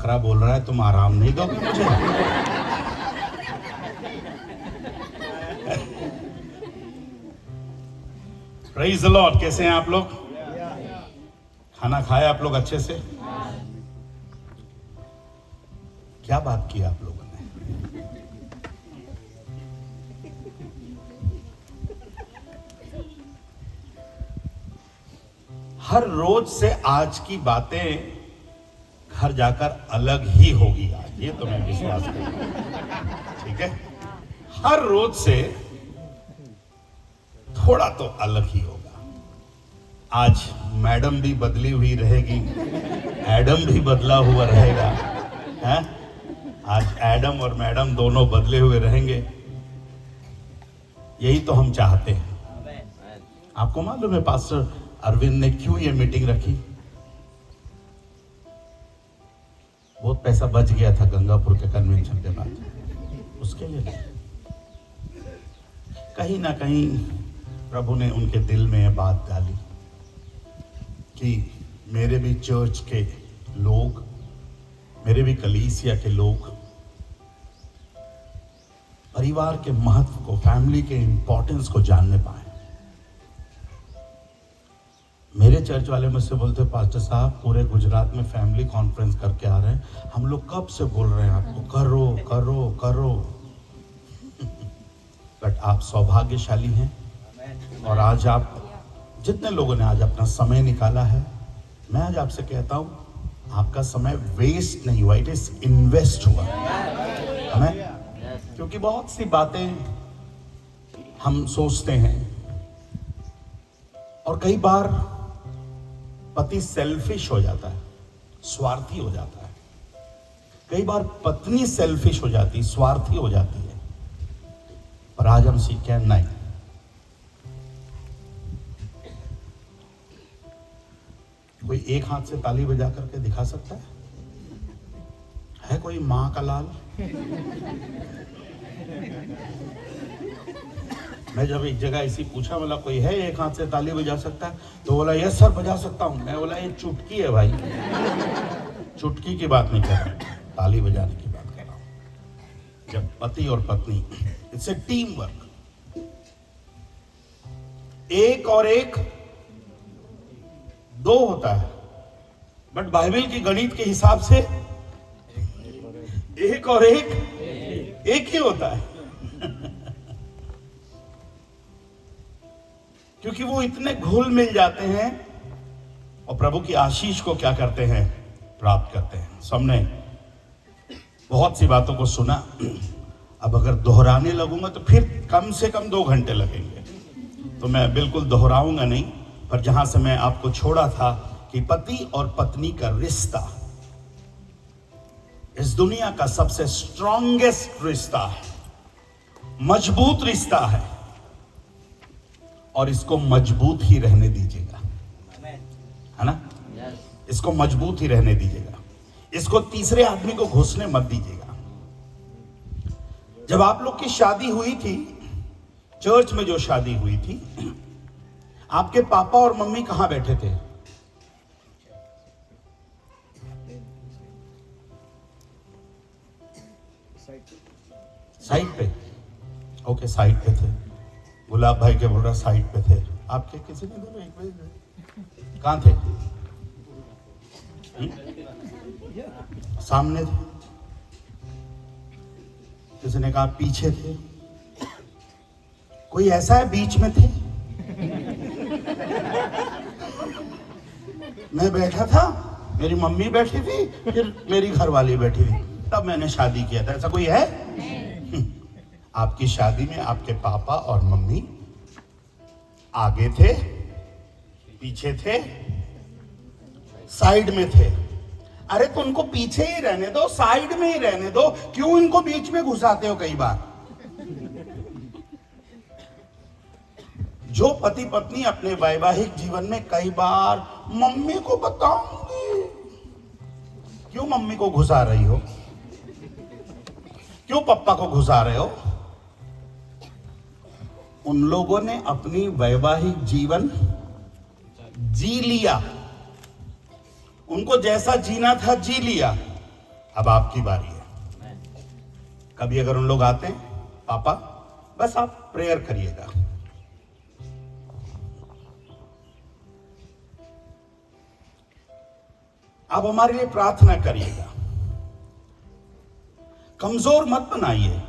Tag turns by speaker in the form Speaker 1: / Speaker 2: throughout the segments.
Speaker 1: बकरा बोल रहा है, तुम आराम नहीं दोगे मुझे? Praise the Lord. कैसे हैं आप लोग? खाना खाया आप लोग अच्छे से? क्या बात की आप लोगों ने? हर रोज से आज की बातें घर जाकर अलग ही होगी आज, ये तो मैं विश्वास करता। ठीक है, हर रोज से थोड़ा तो अलग ही होगा। आज मैडम भी बदली हुई रहेगी, एडम भी बदला हुआ रहेगा, हैं? आज एडम और मैडम दोनों बदले हुए रहेंगे। यही तो हम चाहते हैं। आपको मालूम है पास्टर अरविंद ने क्यों ये मीटिंग रखी? बहुत पैसा बच गया था गंगापुर के कन्वेंशन के बाद, उसके लिए कहीं ना कहीं प्रभु ने उनके दिल में ये बात डाली कि मेरे भी चर्च के लोग, मेरे भी कलीसिया के लोग परिवार के महत्व को, फैमिली के इंपॉर्टेंस को जानने पाए। मेरे चर्च वाले मुझसे बोलते, पास्टर साहब पूरे गुजरात में फैमिली कॉन्फ्रेंस करके आ रहे हैं, हम लोग कब से बोल रहे हैं आपको करो करो करो। बट आप सौभाग्यशाली हैं और आज आप जितने लोगों ने आज अपना समय निकाला है, मैं आज आपसे कहता हूं आपका समय वेस्ट नहीं हुआ, इट इज इन्वेस्ट हुआ। हमें क्योंकि बहुत सी बातें हम सोचते हैं और कई बार पति सेल्फिश हो जाता है, स्वार्थी हो जाता है। कई बार पत्नी सेल्फिश हो जाती, स्वार्थी हो जाती है। पर आज हम सीखे नहीं, कोई एक हाथ से ताली बजा करके दिखा सकता है कोई मां का लाल? मैं जब एक जगह ऐसी पूछा, बोला कोई है एक हाथ से ताली बजा सकता है? तो बोला यस सर बजा सकता हूं। मैं बोला ये चुटकी है भाई, चुटकी की बात नहीं कर रहा, ताली बजाने की बात कर रहा हूं। जब पति और पत्नी, इट्स ए टीम वर्क, एक और एक दो होता है, बट बाइबल की गणित के हिसाब से एक और एक ही होता है। क्योंकि वो इतने घुल मिल जाते हैं और प्रभु की आशीष को क्या करते हैं? प्राप्त करते हैं। so, हमने बहुत सी बातों को सुना, अब अगर दोहराने लगूंगा तो फिर कम से कम 2 घंटे लगेंगे, तो मैं बिल्कुल दोहराऊंगा नहीं। पर जहां से मैं आपको छोड़ा था कि पति और पत्नी का रिश्ता इस दुनिया का सबसे स्ट्रॉन्गेस्ट रिश्ता है, मजबूत रिश्ता है, और इसको मजबूत ही रहने दीजिएगा, है ना? इसको मजबूत ही रहने दीजिएगा, इसको तीसरे आदमी को घुसने मत दीजिएगा। जब आप लोग की शादी हुई थी, चर्च में जो शादी हुई थी, आपके पापा और मम्मी कहां बैठे थे? साइड पे। ओके, साइड पे थे। गुलाब भाई के बोल रहा साइड पे थे। आपके किसी ने बोला एक बजे कहां थे? सामने थे। किसी ने कहा पीछे थे। कोई ऐसा है बीच में थे? मैं बैठा था, मेरी मम्मी बैठी थी, फिर मेरी घरवाली बैठी थी, तब मैंने शादी किया था। ऐसा कोई है? आपकी शादी में आपके पापा और मम्मी आगे थे, पीछे थे, साइड में थे। अरे तो उनको पीछे ही रहने दो, साइड में ही रहने दो, क्यों इनको बीच में घुसाते हो? कई बार जो पति पत्नी अपने वैवाहिक जीवन में कई बार मम्मी को बताऊंगी, क्यों मम्मी को घुसा रही हो? क्यों पापा को घुसा रहे हो? उन लोगों ने अपनी वैवाहिक जीवन जी लिया, उनको जैसा जीना था जी लिया, अब आपकी बारी है। कभी अगर उन लोग आते हैं, पापा बस आप प्रेयर करिएगा। आप हमारे लिए प्रार्थना करिएगा। कमजोर मत बनाइए।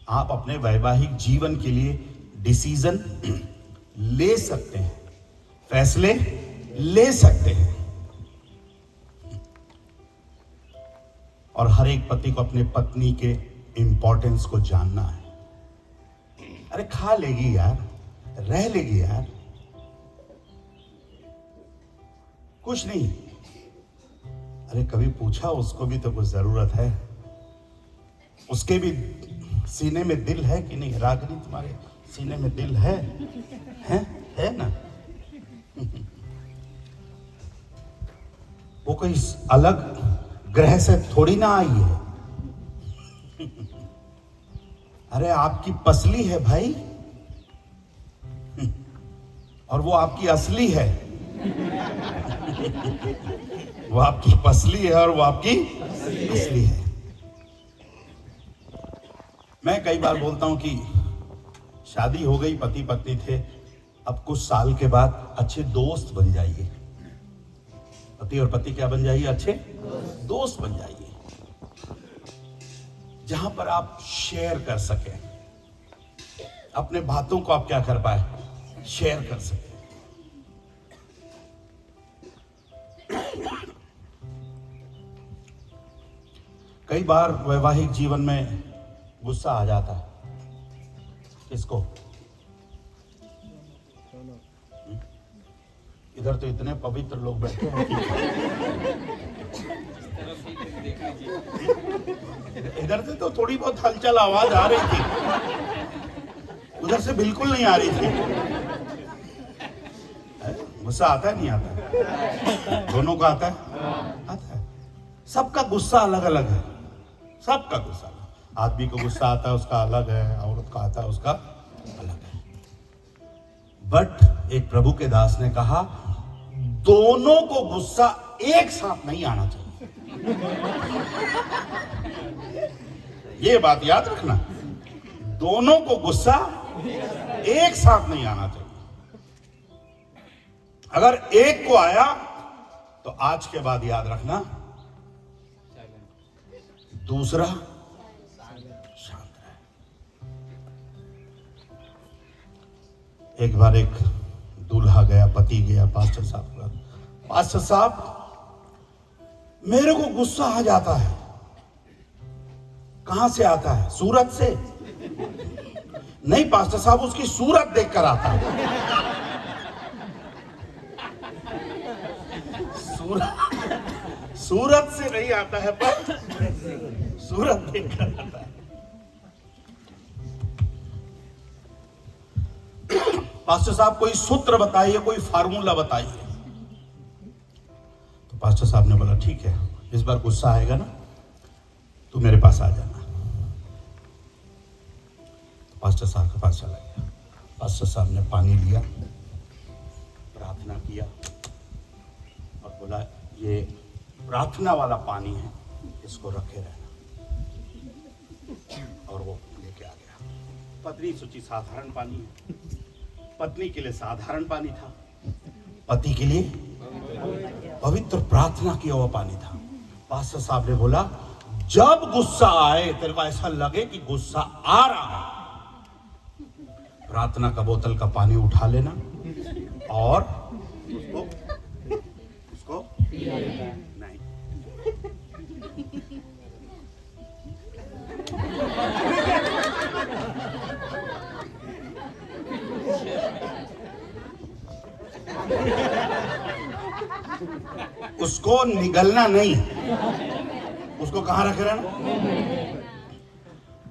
Speaker 1: आप अपने वैवाहिक जीवन के लिए डिसीजन ले सकते हैं, फैसले ले सकते हैं। और हर एक पति को अपने पत्नी के इंपॉर्टेंस को जानना है। अरे खा लेगी यार, रह लेगी यार, कुछ नहीं। अरे कभी पूछा उसको भी तो कुछ जरूरत है, उसके भी सीने में दिल है कि नहीं? रागिनी तुम्हारे सीने में दिल है ना? वो कोई अलग ग्रह से थोड़ी ना आई है। अरे आपकी पसली है भाई, और वो आपकी असली है। वो आपकी पसली है और वो आपकी असली है। मैं कई बार बोलता हूं कि शादी हो गई, पति पत्नी थे, अब कुछ साल के बाद अच्छे दोस्त बन जाइए। पति और पति क्या बन जाइए? अच्छे दोस्त बन जाइए, जहां पर आप शेयर कर सकें अपने बातों को। आप क्या कर पाए? शेयर कर सकें। कई बार वैवाहिक जीवन में गुस्सा आ जाता है। किसको? इधर तो इतने पवित्र लोग बैठे हैं, इधर से तो थोड़ी बहुत हलचल आवाज आ रही थी, उधर से बिल्कुल नहीं आ रही थी। गुस्सा आता है नहीं आता? दोनों का आता है? आता है। सबका गुस्सा अलग अलग है, सबका गुस्सा। आदमी को गुस्सा आता है उसका अलग है, औरत का आता है उसका अलग है। बट एक प्रभु के दास ने कहा, दोनों को गुस्सा एक साथ नहीं आना चाहिए। ये बात याद रखना, दोनों को गुस्सा एक साथ नहीं आना चाहिए। अगर एक को आया तो आज के बाद याद रखना, दूसरा शांत रहे। एक बार एक दूल्हा गया, पति गया पास्टर साहब का। पास्टर साहब, मेरे को गुस्सा आ जाता है। कहां से आता है? सूरत से? नहीं पास्टर साहब, उसकी सूरत देखकर आता है। सूरत से नहीं आता है, पर सूरत देखकर आता है। पास्टर साहब कोई सूत्र बताइए, कोई फार्मूला बताइए। तो पास्टर साहब ने बोला, ठीक है, इस बार गुस्सा आएगा ना, तू मेरे पास आ जाना। तो पास्टर साहब के पास चला गया। पास्टर साहब ने पानी लिया, प्रार्थना किया और बोला, ये प्रार्थना वाला पानी है, इसको रखे रहना। और वो लेके आ गया। पत्नी सोची साधारण पानी है, पत्नी के लिए साधारण पानी था, पति के लिए पवित्र प्रार्थना किया हुआ पानी था। पास्टर साहब ने बोला, जब गुस्सा आए, तेरे को ऐसा लगे कि गुस्सा आ रहा है, प्रार्थना का बोतल का पानी उठा लेना और उसको नहीं, उसको निगलना नहीं, उसको कहां रखे रहना?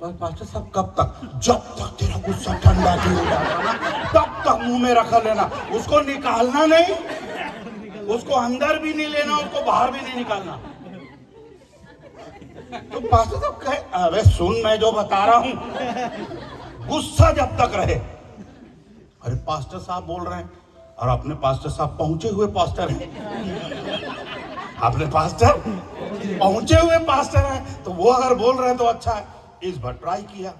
Speaker 1: बस पास्टर साहब, कब तक? जब तक तेरा गुस्सा ठंडा नहीं हो जाता ना, तब तक मुंह में रखा लेना। उसको निकालना नहीं, उसको अंदर भी नहीं लेना, उसको बाहर भी नहीं निकालना। तो पास्टर साहब कहे, अबे सुन, मैं जो बता रहा हूं, गुस्सा जब तक रहे। अरे पास्टर साहब बोल रहे हैं, और अपने पास्टर साहब पहुंचे हुए पास्टर हैं। अपने पास्टर पहुंचे हुए पास्टर हैं तो वो अगर बोल रहे हैं तो अच्छा है। इस बार ट्राई किया,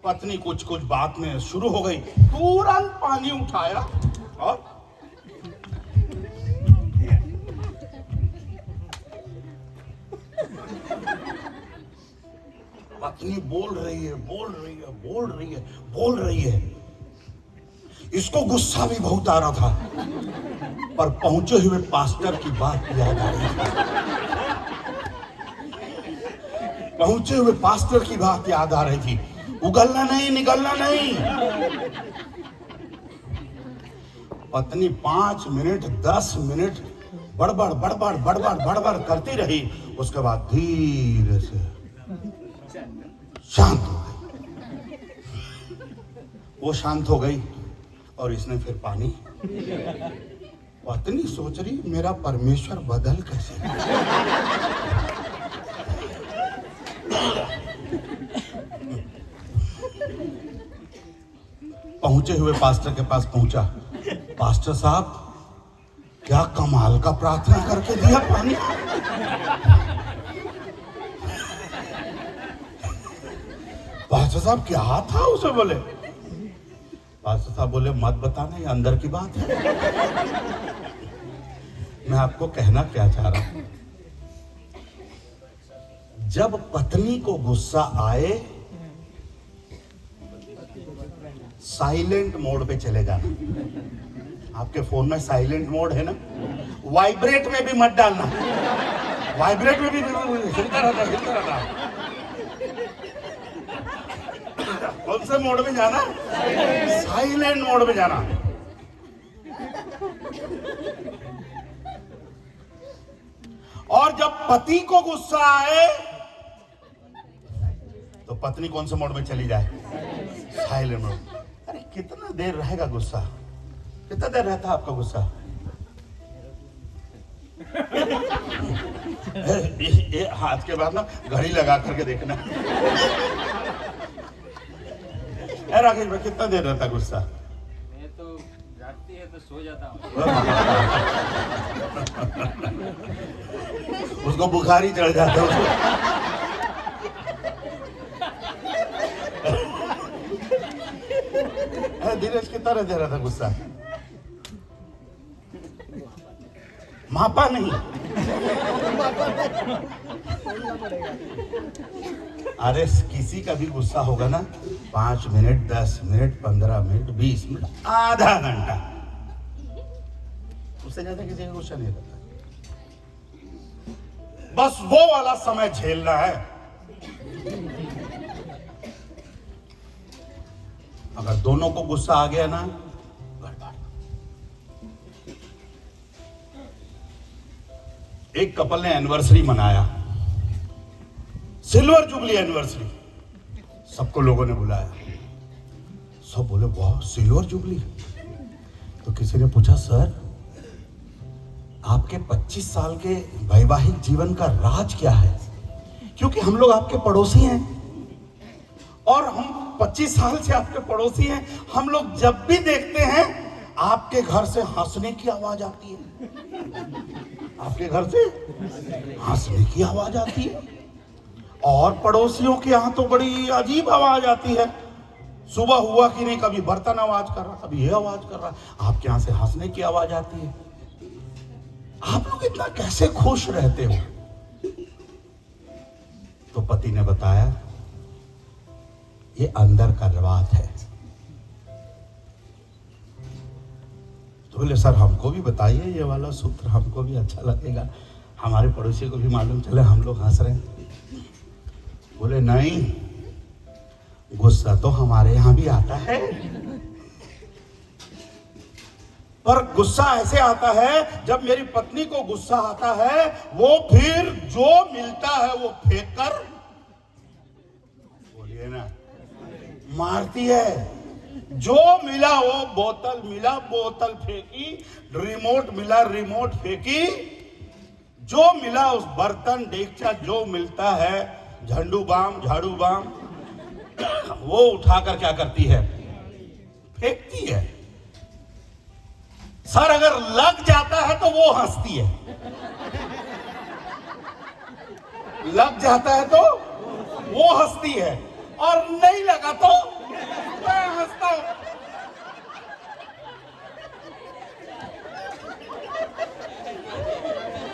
Speaker 1: पत्नी कुछ कुछ बात में शुरू हो गई, तुरंत पानी उठाया और पत्नी बोल रही है, बोल रही है, बोल रही है, बोल रही है। इसको गुस्सा भी बहुत आ रहा था, पर पहुंचे हुए पास्टर की बात याद आ रही थी। पहुंचे हुए पास्टर की बात याद आ रही थी। उगलना नहीं, निकलना नहीं। पत्नी 5 मिनट 10 मिनट बड़बड़ बड़बड़ बड़बड़ बड़बड़ करती रही। उसके बाद धीरे से शांत हो गई। वो शांत हो गई और इसने फिर पानी। पत्नी सोच रही मेरा परमेश्वर बदल कैसे। पहुंचे हुए पास्टर के पास पहुंचा। पास्टर साहब, क्या कमाल का प्रार्थना करके दिया पानी। पास्टर साहब क्या था उसे बोले। पास्टर साहब बोले मत बताना, ये अंदर की बात है। मैं आपको कहना क्या चाह रहा हूं, जब पत्नी को गुस्सा आए साइलेंट मोड पे चले जाना। आपके फोन में साइलेंट मोड है ना, वाइब्रेट में भी मत डालना। वाइब्रेट में भी हिलता रहता। कौन से मोड में जाना? साइलेंट मोड में जाना। और जब पति को गुस्सा आए तो पत्नी कौन से मोड में चली जाए? Silent mode. अरे कितना देर रहेगा गुस्सा? कितना देर रहता है आपका गुस्सा? ये हाथ के बाद ना घड़ी लगा करके देखना। राकेश भाई कितना देर रहता गुस्सा?
Speaker 2: मैं तो जागती है तो सो जाता हूँ।
Speaker 1: उसको बुखार ही चढ़ जाता है। धीरज कितना देर रहता गुस्सा? मापा नहीं। अरे किसी का भी गुस्सा होगा ना, 5 मिनट 10 मिनट 15 मिनट 20 मिनट आधा घंटा, उससे ज्यादा किसी का गुस्सा नहीं रहता। बस वो वाला समय झेलना है। अगर दोनों को गुस्सा आ गया ना, गड़बड़। एक कपल ने एनिवर्सरी मनाया, सिल्वर जुबली एनिवर्सरी। सबको लोगों ने बुलाया। सब बोले वाह सिल्वर जुबली। तो किसी ने पूछा सर आपके 25 साल के वैवाहिक जीवन का राज क्या है? क्योंकि हम लोग आपके पड़ोसी हैं और हम 25 साल से आपके पड़ोसी हैं। हम लोग जब भी देखते हैं आपके घर से हंसने की आवाज आती है। आपके घर से हंसने की आवाज आती है और पड़ोसियों के यहां तो बड़ी अजीब आवाज आती है। सुबह हुआ कि नहीं, कभी बर्तन आवाज कर रहा, कभी ये आवाज कर रहा, आपके यहां से हंसने की आवाज आती है। आप लोग इतना कैसे खुश रहते हो? तो पति ने बताया ये अंदर का बात है। तो बोले सर हमको भी बताइए ये वाला सूत्र, हमको भी अच्छा लगेगा, हमारे पड़ोसी को भी मालूम चले हम लोग हंस रहे हैं। बोले नहीं, गुस्सा तो हमारे यहां भी आता है, पर गुस्सा ऐसे आता है जब मेरी पत्नी को गुस्सा आता है वो फिर जो मिलता है वो फेंक कर, बोलिए ना, मारती है। जो मिला वो बोतल मिला बोतल फेंकी, रिमोट मिला रिमोट फेंकी, जो मिला उस बर्तन डेगचा जो मिलता है, झंडू बाम झाड़ू बाम, वो उठाकर क्या करती है? फेंकती है। सर अगर लग जाता है तो वो हंसती है। लग जाता है तो वो हंसती है, और नहीं लगा तो मैं हंसता हूं।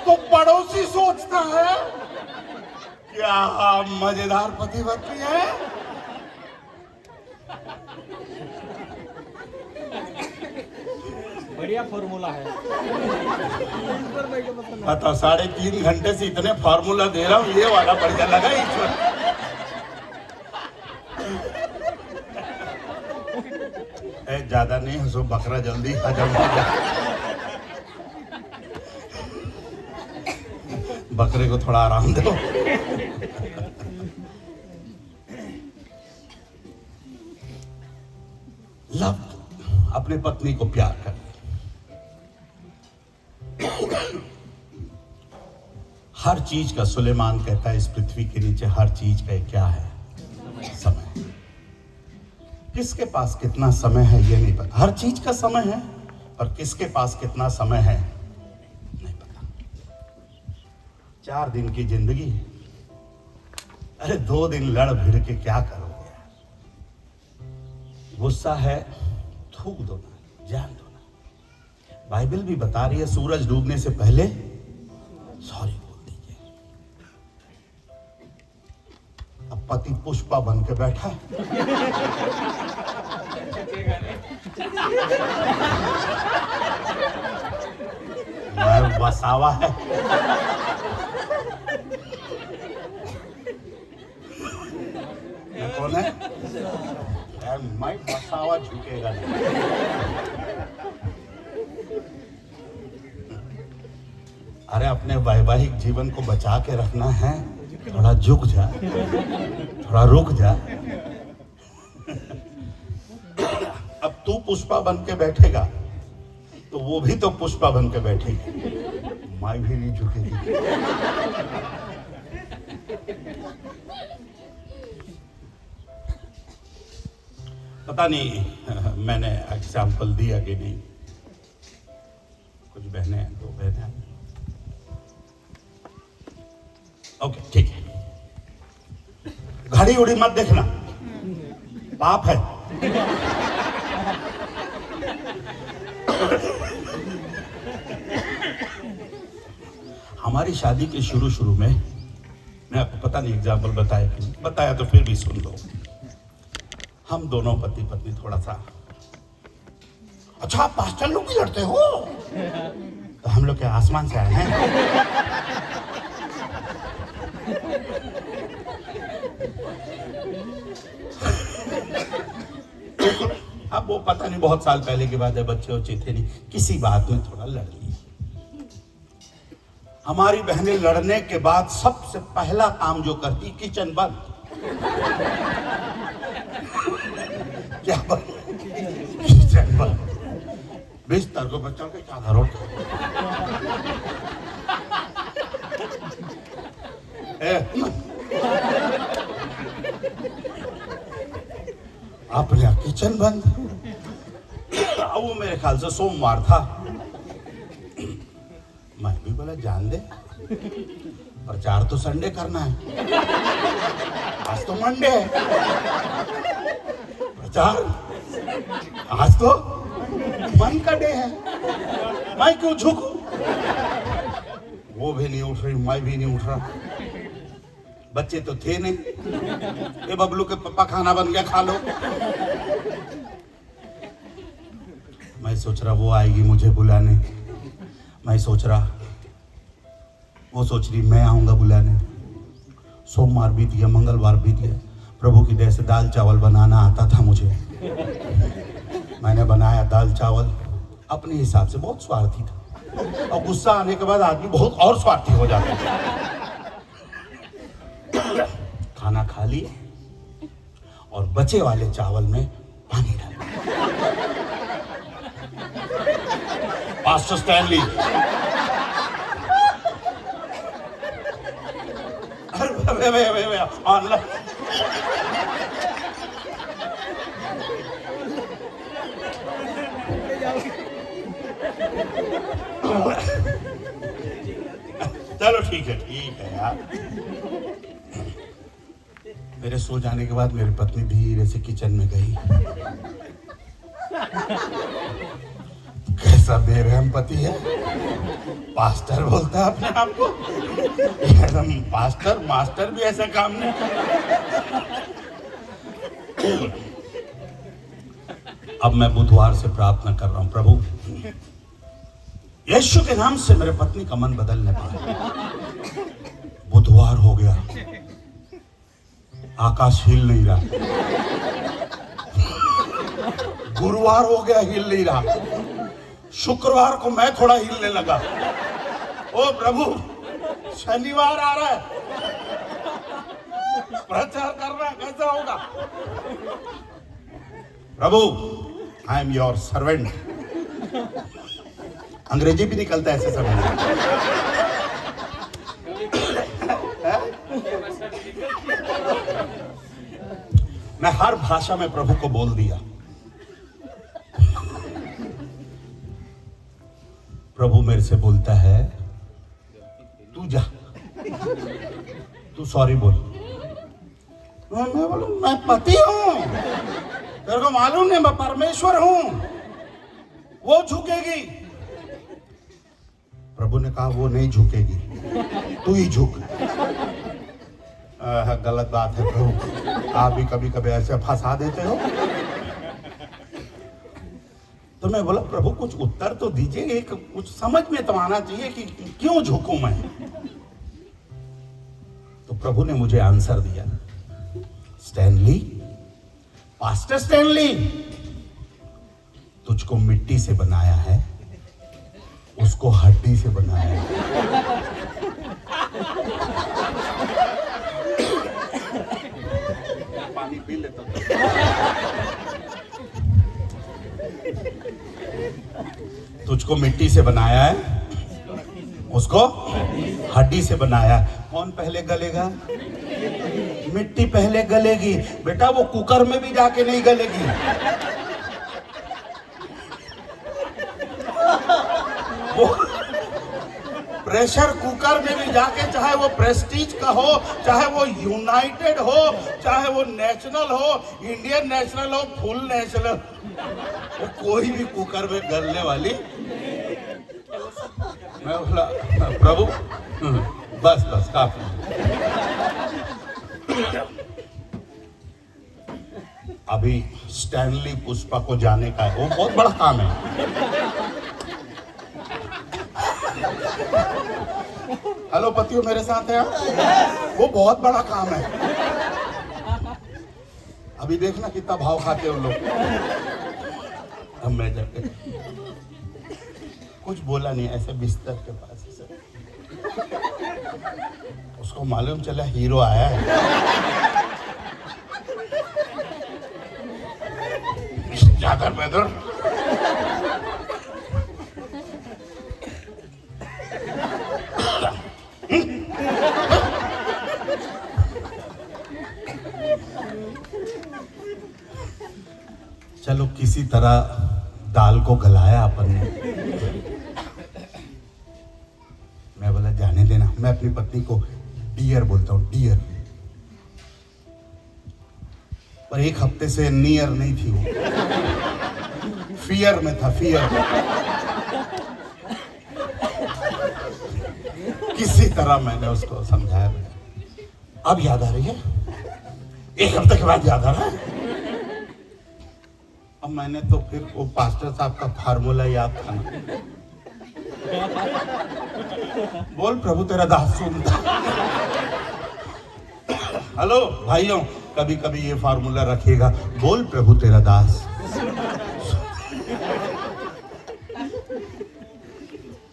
Speaker 1: तो पड़ोसी सोचता है क्या मजेदार पति पत्नी है।
Speaker 2: बढ़िया फॉर्मूला है।
Speaker 1: बताओ, 3.5 घंटे से इतने फार्मूला दे रहा हूं, ये वाला बढ़िया लगा ईश्वर। ज्यादा नहीं हंसो, बकरा जल्दी हजम हो जाए। बकरे को थोड़ा आराम दो। लव अपने पत्नी को प्यार कर। हर चीज का, सुलेमान कहता है इस पृथ्वी के नीचे हर चीज का क्या है? समय। किसके पास कितना समय है ये नहीं पता। हर चीज का समय है, पर किसके पास कितना समय है नहीं पता। 4 दिन की जिंदगी, अरे 2 दिन लड़ भिड़ के क्या करोगे यार? गुस्सा है, थूक दो ना, जान दो ना। बाइबल भी बता रही है सूरज डूबने से पहले सॉरी बोल दीजिए। अब पति पुष्पा बन के बैठा है। मैं वसावा है। कौन है? मैं वसावा झुकेगा नहीं। अरे अपने वैवाहिक जीवन को बचा के रखना है, थोड़ा झुक जा, थोड़ा रुक जा। अब तू पुष्पा बन के बैठेगा तो वो भी तो पुष्पा बन के बैठेगी, माई भी नहीं झुकेगी। पता नहीं मैंने एग्जाम्पल दिया कि नहीं। कुछ बहनें हैं, 2 बहनें हैं। ओके ठीक है। घड़ी उड़ी मत देखना, पाप है। हमारी शादी के शुरू में, मैं आपको पता नहीं एग्जाम्पल बताया कि नहीं बताया, तो फिर भी सुन लो। हम दोनों पति पत्नी थोड़ा सा, अच्छा आप पास्टर लोग भी लड़ते हो? तो हम लोग क्या आसमान से आए हैं? अब वो पता नहीं, बहुत साल पहले की बात है, बच्चे बच्चे थे नहीं, किसी बात में थोड़ा लड़ लिए। हमारी बहनें लड़ने के बाद सबसे पहला काम जो करती, किचन बंद। क्या बंद? किचन बंद। बिस्तर को बच्चों के चादर ओढ़ अपने किचन बंद। वो मेरे ख्याल से सोमवार था। मैं भी बोला जान दे, प्रचार तो संडे करना है, आज तो मंडे है। प्रचार आज तो मन का डे है, मैं क्यों झुकूं? वो भी नहीं उठ रही, मैं भी नहीं उठ रहा। बच्चे तो थे नहीं, ये बबलू के पापा खाना बन गया, खा लो। मैं सोच रहा वो आएगी मुझे बुलाने, मैं सोच रहा वो सोच रही मैं आऊंगा बुलाने। सोमवार बीत गया, मंगलवार बीत गया, प्रभु की दया से दाल चावल बनाना आता था मुझे। मैंने बनाया दाल चावल अपने हिसाब से, बहुत स्वार्थी था। और गुस्सा आने के बाद आदमी बहुत और स्वार्थी हो जाता है। खाना खा लिए और बचे वाले चावल में पानी डाला। पास्टर स्टैनली, ऑनलाइन चलो ठीक है यार। मेरे सो जाने के बाद मेरी पत्नी धीरे से किचन में गई। कैसा बेरहम पति है, पास्टर बोलता है अपने आप को, एकदम पास्टर मास्टर भी ऐसा काम नहीं। अब मैं बुधवार से प्रार्थना कर रहा हूं, प्रभु यीशु के नाम से मेरे पत्नी का मन बदलने पाए। बुधवार हो गया, आकाश हिल नहीं रहा। गुरुवार हो गया, हिल नहीं रहा। शुक्रवार को मैं थोड़ा हिलने लगा। ओ प्रभु, शनिवार आ रहा है, प्रचार करना कैसा होगा? प्रभु, आई एम योर सर्वेंट। अंग्रेजी भी निकलता है ऐसे समय में। मैं हर भाषा में प्रभु को बोल दिया। प्रभु मेरे से बोलता है, तू जा, तू सॉरी बोल। मैं बोलूं, मैं पति हूं, तेरे को मालूम नहीं, मैं परमेश्वर हूं, वो झुकेगी। प्रभु ने कहा वो नहीं झुकेगी, तू ही झुक। गलत बात है प्रभु, आप भी कभी कभी ऐसे फंसा देते हो। तो मैं बोला, प्रभु कुछ उत्तर तो दीजिए, एक कुछ समझ में तो आना चाहिए कि क्यों झुकूं मैं। तो प्रभु ने मुझे आंसर दिया, स्टैनली, पास्टर स्टैनली, तुझको मिट्टी से बनाया है, उसको हड्डी से बनाया है। पानी पी लेता हूं। तुझको मिट्टी से बनाया है, उसको हड्डी से बनाया है। कौन पहले गलेगा? मिट्टी पहले गलेगी बेटा, वो कुकर में भी जाके नहीं गलेगी। वो प्रेशर कुकर में भी जाके, चाहे वो प्रेस्टीज का हो, चाहे वो यूनाइटेड हो, चाहे वो नेशनल हो, इंडियन नेशनल हो, फुल नेशनल, वो कोई भी कुकर में गलने वाली। मैं बोला, प्रभु बस बस काफी। अभी स्टैनली पुष्पा को जाने का है, वो बहुत बड़ा काम है। हेलो पतियों, मेरे साथ है, वो बहुत बड़ा काम है। अभी देखना कितना भाव खाते हो लोग। अब मैं जाके कुछ बोला नहीं, ऐसे बिस्तर के पास से उसको मालूम चला हीरो आया है। ज्यादा बेहतर चलो किसी तरह दाल को गलाया अपन ने। मैं बोला जाने देना, मैं अपनी पत्नी को डियर बोलता हूँ, डियर। पर एक हफ्ते से नियर नहीं थी वो, फियर में था, फियर। किसी तरह मैंने उसको समझाया। अब याद आ रही है, एक हफ्ते के बाद याद आ रहा है। अब मैंने तो फिर वो पास्टर साहब का फार्मूला याद था ना, बोल प्रभु तेरा दास सुनता। हेलो भाइयों, कभी कभी ये फार्मूला रखिएगा, बोल प्रभु तेरा दास।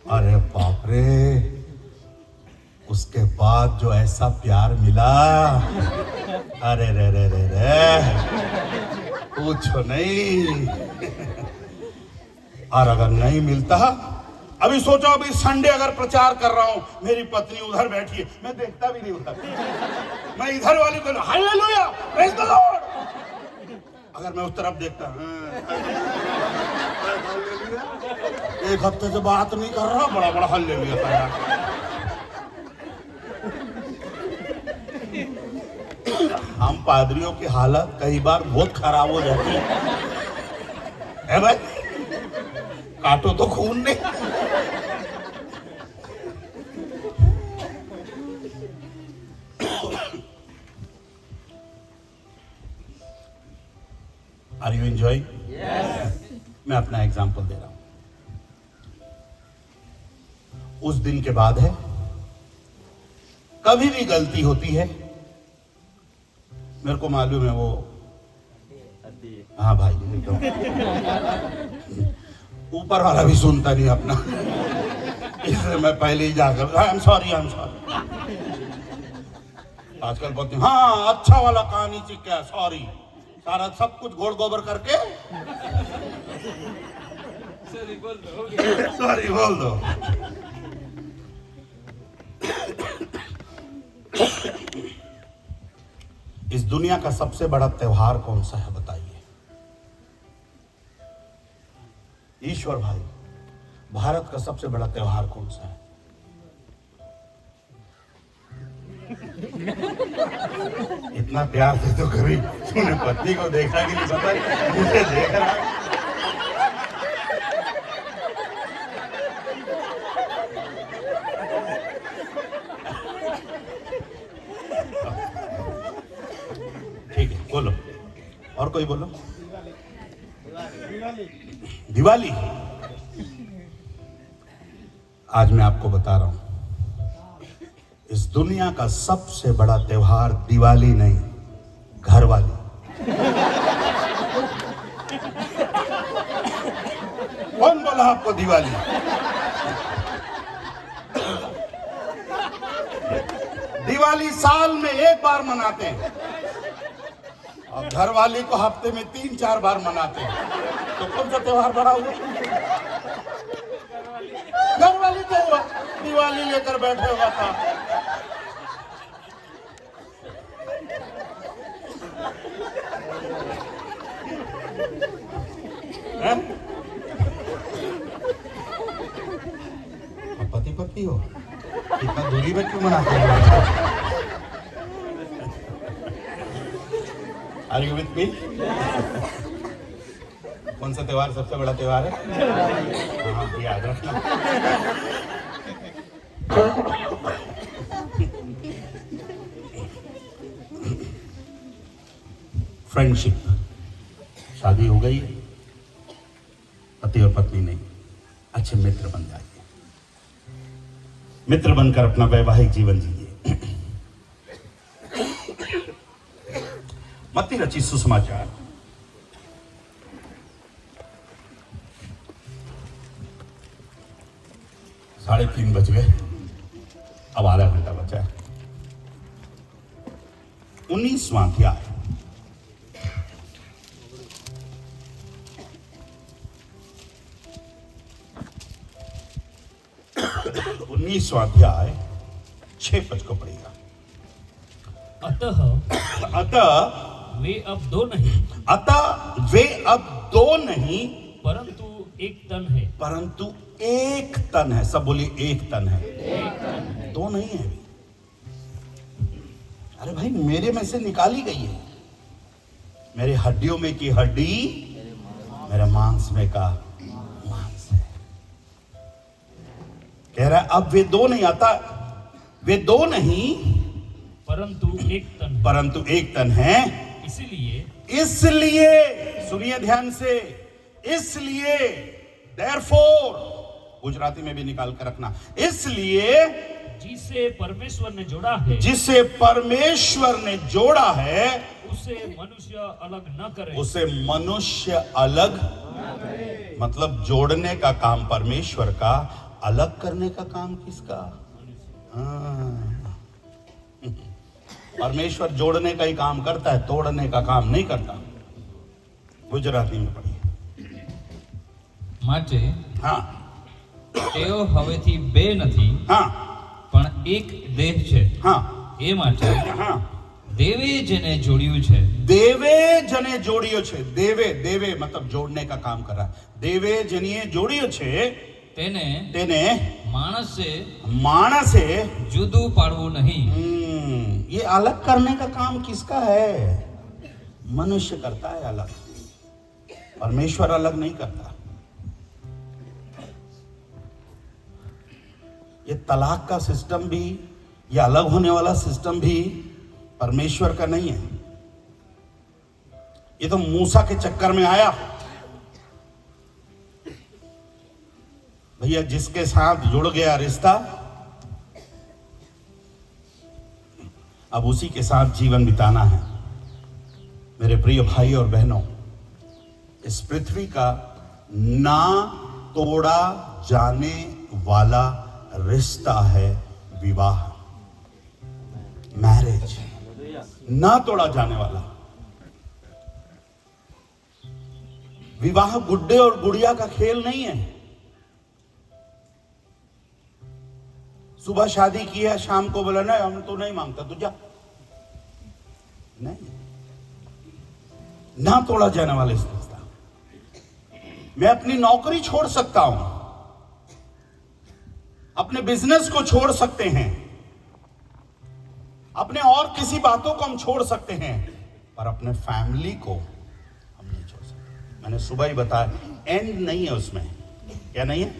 Speaker 1: अरे बाप रे, उसके बाद जो ऐसा प्यार मिला, अरे रे रे रे रे, पूछो नहीं। और अगर नहीं मिलता, अभी सोचो, अभी संडे अगर प्रचार कर रहा हूं, मेरी पत्नी उधर बैठी है, मैं देखता भी नहीं उधर, मैं इधर वाली को हालेलुया प्रेज द लॉर्ड। अगर मैं उस तरफ देखता, एक हफ्ते से बात नहीं कर रहा, बड़ा बड़ा हालेलुया कर रहा। हम पादरियों की हालत कई बार बहुत खराब हो जाती है भाई, काटो तो खून नहीं। Are you enjoying? मैं अपना एग्जांपल दे रहा हूं। उस दिन के बाद है, कभी भी गलती होती है, मेरे को मालूम है वो, हाँ भाई ऊपर वाला भी सुनता नहीं अपना, इसलिए मैं पहले ही जाकर आई एम सॉरी आजकल बोलते हाँ अच्छा वाला कहानी सीख गया, सॉरी, सारा सब कुछ घोड़ गोबर करके
Speaker 2: सॉरी बोल दो, हो गया।
Speaker 1: सॉरी बोल दो। इस दुनिया का सबसे बड़ा त्योहार कौन सा है बताइए? ईश्वर भाई, भारत का सबसे बड़ा त्योहार कौन सा है? इतना प्यार से तो कभी तूने पत्नी को देखा कि नहीं, पता मुझे देख रहा है। ठीक है, बोलो और कोई बोलो। दिवाली। आज मैं आपको बता रहा हूं, इस दुनिया का सबसे बड़ा त्योहार दिवाली नहीं, घरवाली। कौन बोला आपको दिवाली? दिवाली साल में एक बार मनाते हैं और घरवाली को हफ्ते में 3-4 बार मनाते हैं। तो कौन सा त्योहार बड़ा हुआ? घरवाली तो हुआ, दिवाली लेकर बैठे हुआ था। पति पत्नी हो, इतना दूरी में क्यों मनाते हो? Are you with me? कौन सा त्योहार सबसे बड़ा त्योहार है? हाँ, याद रखना। फ्रेंडशिप, शादी हो गई है, पति और पत्नी नहीं, अच्छे मित्र बन जाइए। मित्र बनकर अपना वैवाहिक जीवन जीजिए। मत्ती रची सुसमाचार 3:30 बज गए, अब आधा घंटा बचा है। 19वां अध्याय, अध्याय 6 पद को पढ़ेगा।
Speaker 3: अतः वे अब दो नहीं,
Speaker 1: अतः वे अब दो नहीं,
Speaker 3: परंतु एक तन है।
Speaker 1: परंतु एक तन है। सब बोलिए एक तन है। दो नहीं है अभी। अरे भाई, मेरे में से निकाली गई है, मेरे हड्डियों में की हड्डी, मेरे मांस में का मांस है। कह रहा है अब वे दो नहीं, आता वे दो नहीं
Speaker 3: परंतु एक तन,
Speaker 1: परंतु एक तन है। इसलिए सुनिए ध्यान से, इसलिए therefore, गुजराती में भी निकाल कर रखना, इसलिए
Speaker 3: जिसे परमेश्वर ने जोड़ा है,
Speaker 1: जिसे परमेश्वर ने जोड़ा है,
Speaker 3: उसे मनुष्य अलग न करे।
Speaker 1: उसे मनुष्य अलग, मतलब जोड़ने का काम परमेश्वर का, अलग करने का काम किसका? परमेश्वर जोड़ने का ही काम करता है, तोड़ने का काम नहीं करता। गुजराती में पढ़िए।
Speaker 4: માટે
Speaker 1: हाँ
Speaker 4: તેઓ હવેથી બે નથી
Speaker 1: हाँ
Speaker 4: પણ એક દેહ છે।
Speaker 1: हाँ
Speaker 4: એ માટે
Speaker 1: हाँ,
Speaker 4: દેવે જેને જોડ્યું છે
Speaker 1: देवे जने जोड़ियो छे। देवे, देवे मतलब जोड़ने का काम कर रहा है। देवे जनिए जोड़ियो छे,
Speaker 4: તેને
Speaker 1: तेने
Speaker 4: માણસે
Speaker 1: माणसे
Speaker 4: જુદું પાડવું નહીં।
Speaker 1: ये अलग करने का काम किसका है? मनुष्य करता है अलग, परमेश्वर अलग नहीं करता। ये तलाक का सिस्टम भी, ये अलग होने वाला सिस्टम भी परमेश्वर का नहीं है। ये तो मूसा के चक्कर में आया। भैया जिसके साथ जुड़ गया रिश्ता, अब उसी के साथ जीवन बिताना है। मेरे प्रिय भाई और बहनों, इस पृथ्वी का ना तोड़ा जाने वाला रिश्ता है विवाह, मैरिज, ना तोड़ा जाने वाला। विवाह गुड्डे और गुड़िया का खेल नहीं है। सुबह शादी की है, शाम को बोला नहीं हम तो नहीं मांगता, तू जा। नहीं, ना तोड़ा जाने वाला रिश्ता। मैं अपनी नौकरी छोड़ सकता हूं, अपने बिजनेस को छोड़ सकते हैं, अपने और किसी बातों को हम छोड़ सकते हैं, पर अपने फैमिली को हम नहीं छोड़ सकते। मैंने सुबह ही बताया, एंड नहीं है उसमें। क्या नहीं है?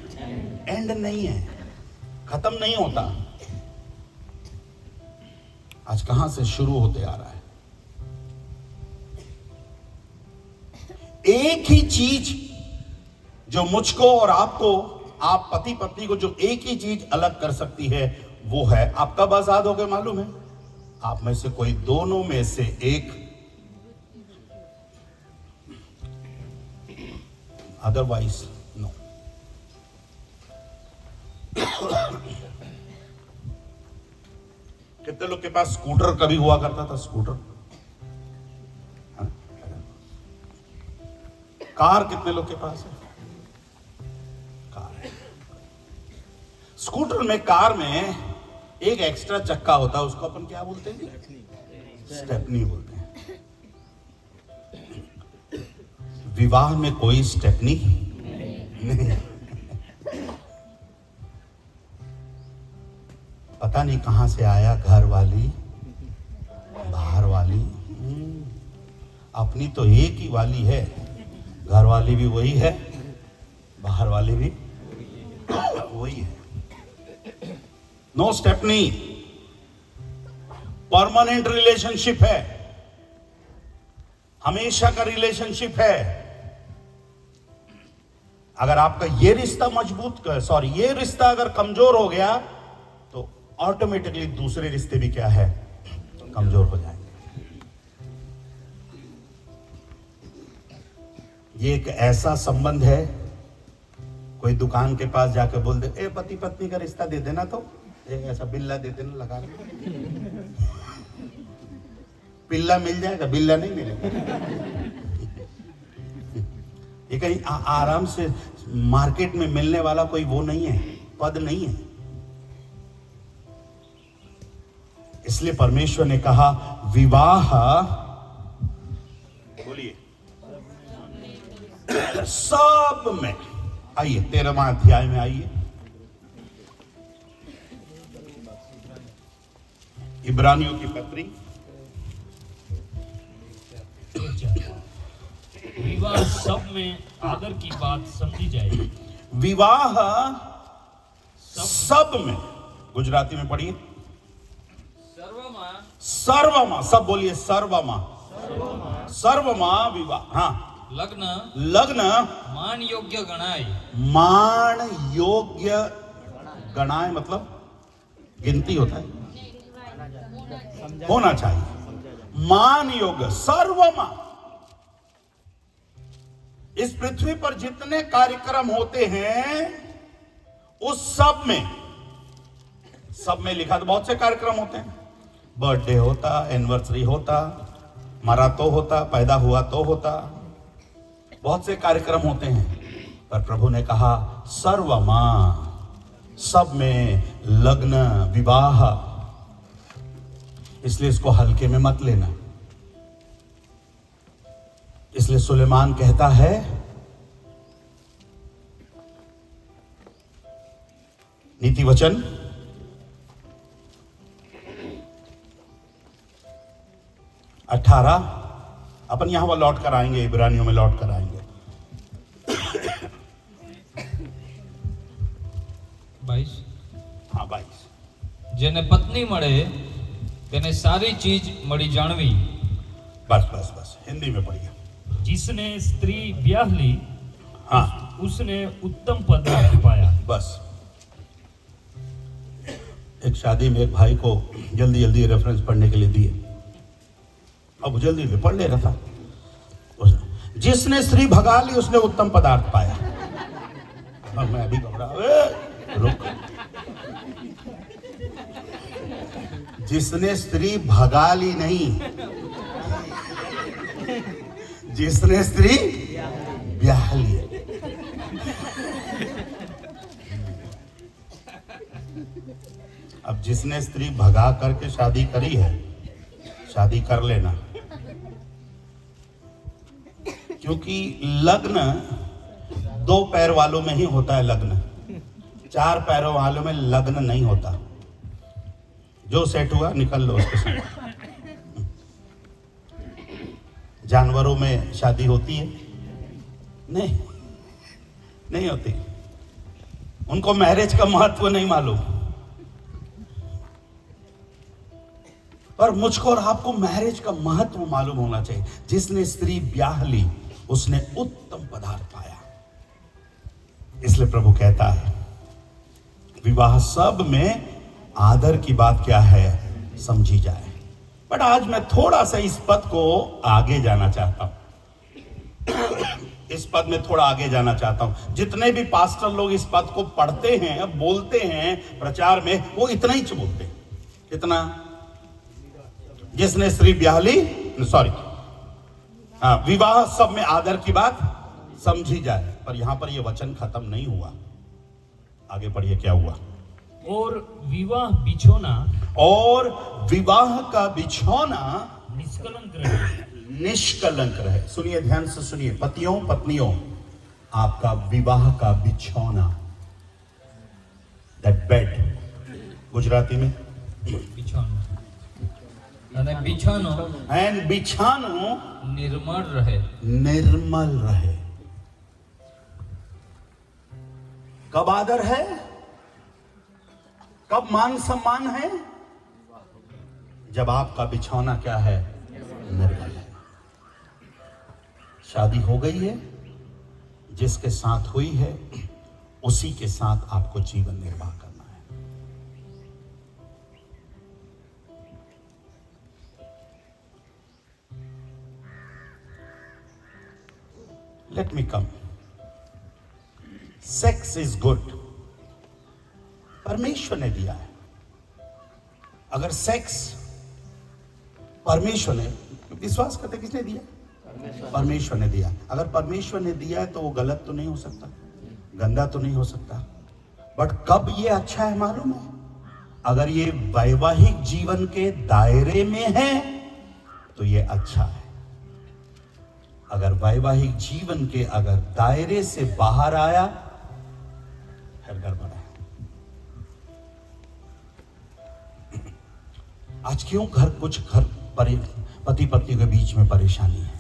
Speaker 1: एंड नहीं है, खत्म नहीं होता। आज कहां से शुरू होते आ रहा है। एक ही चीज जो मुझको और आपको, आप पति पत्नी को, जो एक ही चीज अलग कर सकती है, वो है, आप कब आजाद हो गए मालूम है? आप में से कोई दोनों में से एक, अदरवाइज नो। कितने लोग के पास स्कूटर कभी हुआ करता था? स्कूटर, हाँ? कार कितने लोग के पास है? कार है। स्कूटर में, कार में एक एक्स्ट्रा चक्का होता है, उसको अपन क्या बोलते हैं? स्टेपनी बोलते हैं। विवाह में कोई स्टेपनी नहीं। पता नहीं कहां से आया, घर वाली, बाहर वाली। अपनी तो एक ही वाली है, घर वाली भी वही है, बाहर वाली भी वही है। नो स्टेपनी, परमानेंट रिलेशनशिप है, हमेशा का रिलेशनशिप है। अगर आपका ये रिश्ता ये रिश्ता अगर कमजोर हो गया, तो ऑटोमेटिकली दूसरे रिश्ते भी क्या है? कमजोर हो जाएंगे। ये एक ऐसा संबंध है, कोई दुकान के पास जाकर बोल दे, ए पति पत्नी का रिश्ता दे देना, तो एक ऐसा बिल्ला दे देना लगा के। पिल्ला मिल जाएगा, बिल्ला नहीं मिलेगा। ये कहीं आराम से मार्केट में मिलने वाला कोई वो नहीं है, पद नहीं है। इसलिए परमेश्वर ने कहा विवाह, बोलिए, सब में। आइए 13वां अध्याय में आइए, इब्रानियों की पत्री।
Speaker 3: विवाह सब में आदर की बात समझी जाए।
Speaker 1: विवाह सब में, गुजराती में पढ़िए। सर्वमा, सब बोलिए, सर्वमा। सर्वमा विवाह, हाँ। लग्न
Speaker 4: मान योग्य गणाय।
Speaker 1: मान योग्य गणाय मतलब गिनती होता है, होना चाहिए। मान योग्य, सर्वमा। इस पृथ्वी पर जितने कार्यक्रम होते हैं, उस सब में लिखा, तो बहुत से कार्यक्रम होते हैं। बर्थडे होता, एनिवर्सरी होता, मरा तो होता, पैदा हुआ तो होता, बहुत से कार्यक्रम होते हैं। पर प्रभु ने कहा सर्वमा, सब में लग्न, विवाह। इसलिए इसको हल्के में मत लेना। इसलिए सुलेमान कहता है, नीति वचन 18 अपन यहां पर लौट कर आएंगे, इब्रानियों में लौट कर आएंगे।
Speaker 4: 22
Speaker 1: हाँ 22।
Speaker 4: જેને પત્ની મળે તેને સારી ચીજ મળી જાણવી।
Speaker 1: बस हिंदी में पढ़िए।
Speaker 3: जिसने स्त्री ब्याह ली
Speaker 1: हाँ
Speaker 3: उसने उत्तम पदार्थ पाया।
Speaker 1: बस। एक शादी में एक भाई को जल्दी जल्दी रेफरेंस पढ़ने के लिए दिए, अब जल्दी में पढ़ ले रहा था। जिसने स्त्री भगा ली उसने उत्तम पदार्थ पाया। और मैं अभी घबरा, रुक। जिसने स्त्री भगा ली नहीं, जिसने स्त्री ब्याह ली। अब जिसने स्त्री भगा करके शादी करी है, शादी कर लेना, क्योंकि लग्न 2 पैर वालों में ही होता है। लग्न 4 पैरों वालों में लग्न नहीं होता। जो सेट हुआ निकल लो उसके साथ। जानवरों में शादी होती है? नहीं होती। उनको मैरिज का महत्व नहीं मालूम। पर मुझको और आपको मैरिज का महत्व मालूम होना चाहिए। जिसने स्त्री ब्याह ली उसने उत्तम पदार्थ पाया। इसलिए प्रभु कहता है विवाह सब में आदर की बात क्या है समझी जाए। बट आज मैं थोड़ा सा इस पद को आगे जाना चाहता हूं। इस पद में थोड़ा आगे जाना चाहता हूं। जितने भी पास्टर लोग इस पद को पढ़ते हैं, बोलते हैं प्रचार में, वो इतना ही बोलते हैं। कितना? जिसने स्त्री ब्याह ली, सॉरी, हाँ, विवाह सब में आदर की बात समझी जाए। पर यहां पर यह वचन खत्म नहीं हुआ। आगे पढ़िए क्या हुआ।
Speaker 3: और विवाह बिछोना,
Speaker 1: और विवाह का बिछौना
Speaker 3: निष्कलंक रहे।
Speaker 1: निष्कलंक रहे। सुनिए, ध्यान से सुनिए, पतियों पत्नियों, आपका विवाह का बिछौना, दैट बेड, गुजराती में
Speaker 4: बिछानो અને बिछानो
Speaker 1: एंड बिछानो
Speaker 4: निर्मल रहे।
Speaker 1: निर्मल रहे। कब आदर है, कब मान सम्मान है? जब आपका बिछौना क्या है? निर्मल है। शादी हो गई है, जिसके साथ हुई है उसी के साथ आपको जीवन निर्वाह करना है। Let me come. Sex is good, परमेश्वर ने दिया है। अगर सेक्स परमेश्वर ने, विश्वास करते किसने दिया? परमेश्वर ने दिया। अगर परमेश्वर ने दिया है तो वो गलत तो नहीं हो सकता, गंदा तो नहीं हो सकता। बट कब ये अच्छा है मालूम है? अगर ये वैवाहिक जीवन के दायरे में है तो ये अच्छा है। अगर वैवाहिक जीवन के अगर दायरे से बाहर आया फिर गड़बड़ है। आज क्यों कुछ पति पत्नी के बीच में परेशानी है?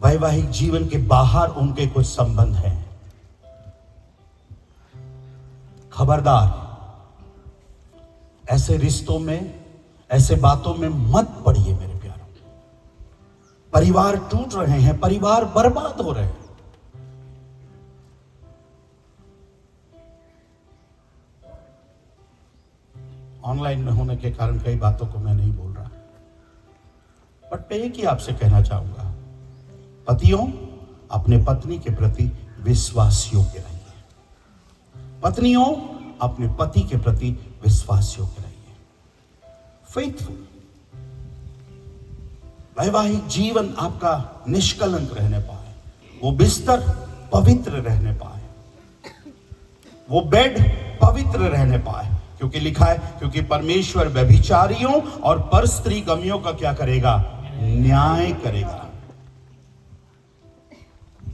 Speaker 1: वैवाहिक जीवन के बाहर उनके कुछ संबंध हैं। खबरदार, ऐसे रिश्तों में, ऐसे बातों में मत पड़िए मेरे प्यारों। परिवार टूट रहे हैं, परिवार बर्बाद हो रहे हैं। ऑनलाइन में होने के कारण कई बातों को मैं नहीं बोल रहा, बट मैं एक ही आपसे कहना चाहूंगा, पतियों अपने पत्नी के प्रति विश्वास योग्य रहिए। पत्नियों अपने पति के प्रति विश्वास योग्य रहिए। फेथफुल। वैवाहिक जीवन आपका निष्कलंक रहने पाए, वो बिस्तर पवित्र रहने पाए, वो बेड पवित्र रहने पाए। क्योंकि लिखा है, क्योंकि परमेश्वर व्यभिचारियों और परस्त्रीगमियों का क्या करेगा? न्याय करेगा।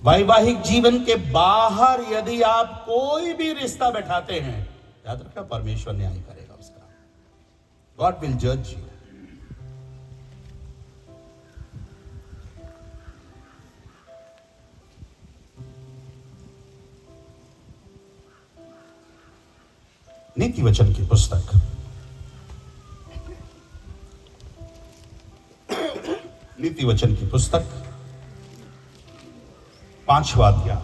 Speaker 1: वैवाहिक जीवन के बाहर यदि आप कोई भी रिश्ता बैठाते हैं, याद रखना परमेश्वर न्याय करेगा उसका। गॉड विल जज यू। नीति वचन की पुस्तक, नीति वचन की पुस्तक 5वां अध्याय,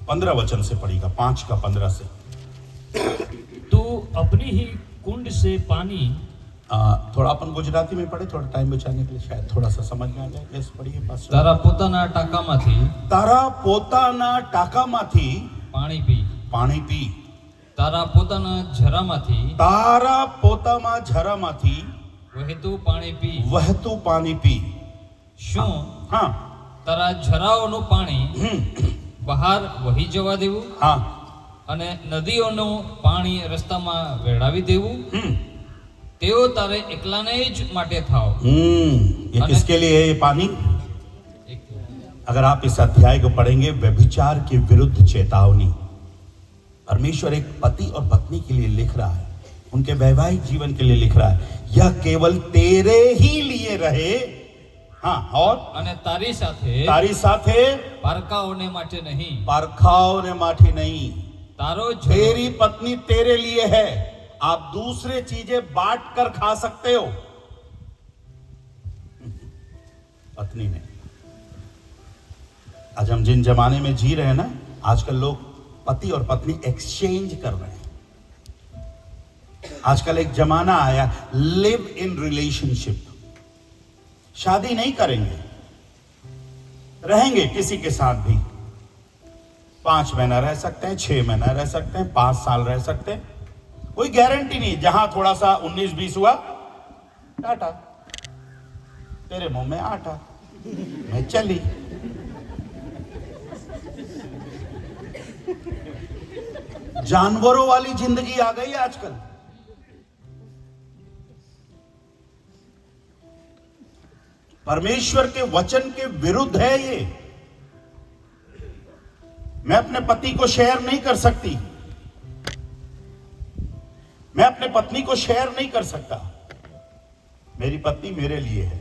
Speaker 1: 15 वचन से पढ़ेगा, 5 का 15 से।
Speaker 3: तू अपनी ही कुंड से पानी
Speaker 1: थोड़ा अपन गुजराती में पढ़े, थोड़ा टाइम बचाने के लिए, शायद थोड़ा सा समझ में आ जाए। यस, पढ़िए पास्टर।
Speaker 4: તારા પોતાના ટાંકામાંથી
Speaker 1: तारा पोताना टाकामाथी
Speaker 4: પાણી પી,
Speaker 1: पाणी पी,
Speaker 4: તારા પોતાના ઝરામાંથી
Speaker 1: तारा पोतामा झरामाथी
Speaker 4: વહેતું પાણી પી।
Speaker 1: वहतू पानी पी।
Speaker 4: શું
Speaker 1: हाँ,
Speaker 4: તારા ઝરાઓનું પાણી બહાર વહી જવા દેવું
Speaker 1: हाँ,
Speaker 4: અને નદીઓનું પાણી રસ્તામાં વેડાવી દેવું? તેઓ તારે એકલાને જ માટે થાવ।
Speaker 1: ये किसके लिए है ये पानी? अगर आप इस अध्याय को पढ़ेंगे, व्यभिचार के विरुद्ध चेतावनी। परमेश्वर एक पति और पत्नी के लिए लिख रहा है, उनके वैवाहिक जीवन के लिए लिख रहा है, यह केवल तेरे ही लिए रहे। हाँ, और
Speaker 4: અને તારી સાથે
Speaker 1: तारी साथे
Speaker 4: પારકાઓને માટે નહીં।
Speaker 1: पारखाओं ने माठी नहीं।
Speaker 4: તારો ઝરો
Speaker 1: तेरी पत्नी तेरे लिए है, आप दूसरे चीजें बांट कर खा सकते हो, पत्नी ने। आज हम जिन जमाने में जी रहे हैं ना, आजकल लोग पति और पत्नी एक्सचेंज कर रहे हैं। आजकल एक जमाना आया, लिव इन रिलेशनशिप। शादी नहीं करेंगे, रहेंगे किसी के साथ भी, 5 महीना रह सकते हैं, 6 महीना रह सकते हैं, 5 साल रह सकते हैं, कोई गारंटी नहीं। जहां थोड़ा सा 19-20 हुआ, टाटा, तेरे मुंह में आटा, मैं चली। जानवरों वाली जिंदगी आ गई आजकल। परमेश्वर के वचन के विरुद्ध है ये। मैं अपने पति को शेयर नहीं कर सकती, मैं अपने पत्नी को शेयर नहीं कर सकता। मेरी पत्नी मेरे लिए है।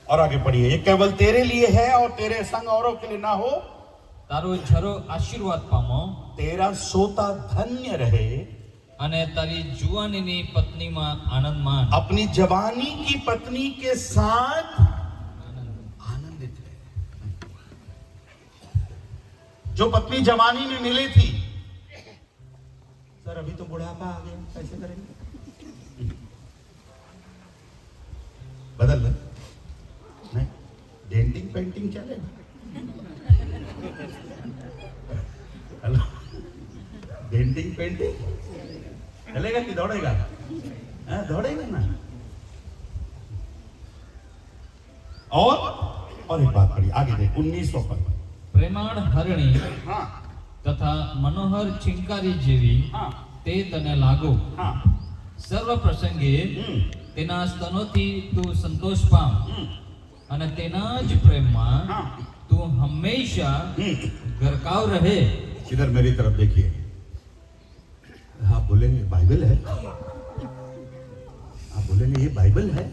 Speaker 1: और आगे पढ़िए, ये केवल तेरे लिए है और तेरे संग औरों के लिए ना हो।
Speaker 4: તારો ઝરો આશીર્વાદ પામો
Speaker 1: तेरा सोता धन्य रहे,
Speaker 4: અને તારી જુવાનીની પત્નીમાં આનંદ मान।
Speaker 1: अपनी जवानी की पत्नी के साथ आनंदित रहे। जो पत्नी जवानी में मिली थी, सर अभी तो बुढ़ापा आ गया, कैसे करेंगे? बदल ले, नहीं, डेंटिंग पेंटिंग चलेगा। हेलो, डेंटिंग पेंटिंग चलेगा कि दौड़ेगा? हाँ, दौड़ेगा ना। और एक बात पढ़ी, आगे देख, 19वां पद।
Speaker 4: પ્રેમાળ હરણી
Speaker 1: हाँ,
Speaker 4: તથા મનોહર છીંકારી જેવી
Speaker 1: हाँ,
Speaker 4: તે તને લાગો।
Speaker 1: हाँ,
Speaker 4: સર્વ પ્રસંગે તેના સ્તનોથી તું સંતોષ પામ અને તેના જ પ્રેમમાં
Speaker 1: हाँ।
Speaker 4: તું હંમેશા ગરકાવ રહે।
Speaker 1: इधर मेरी तरफ देखिए। आप बोलेंगे बाइबल है, आप बोलेंगे ये बाइबल है।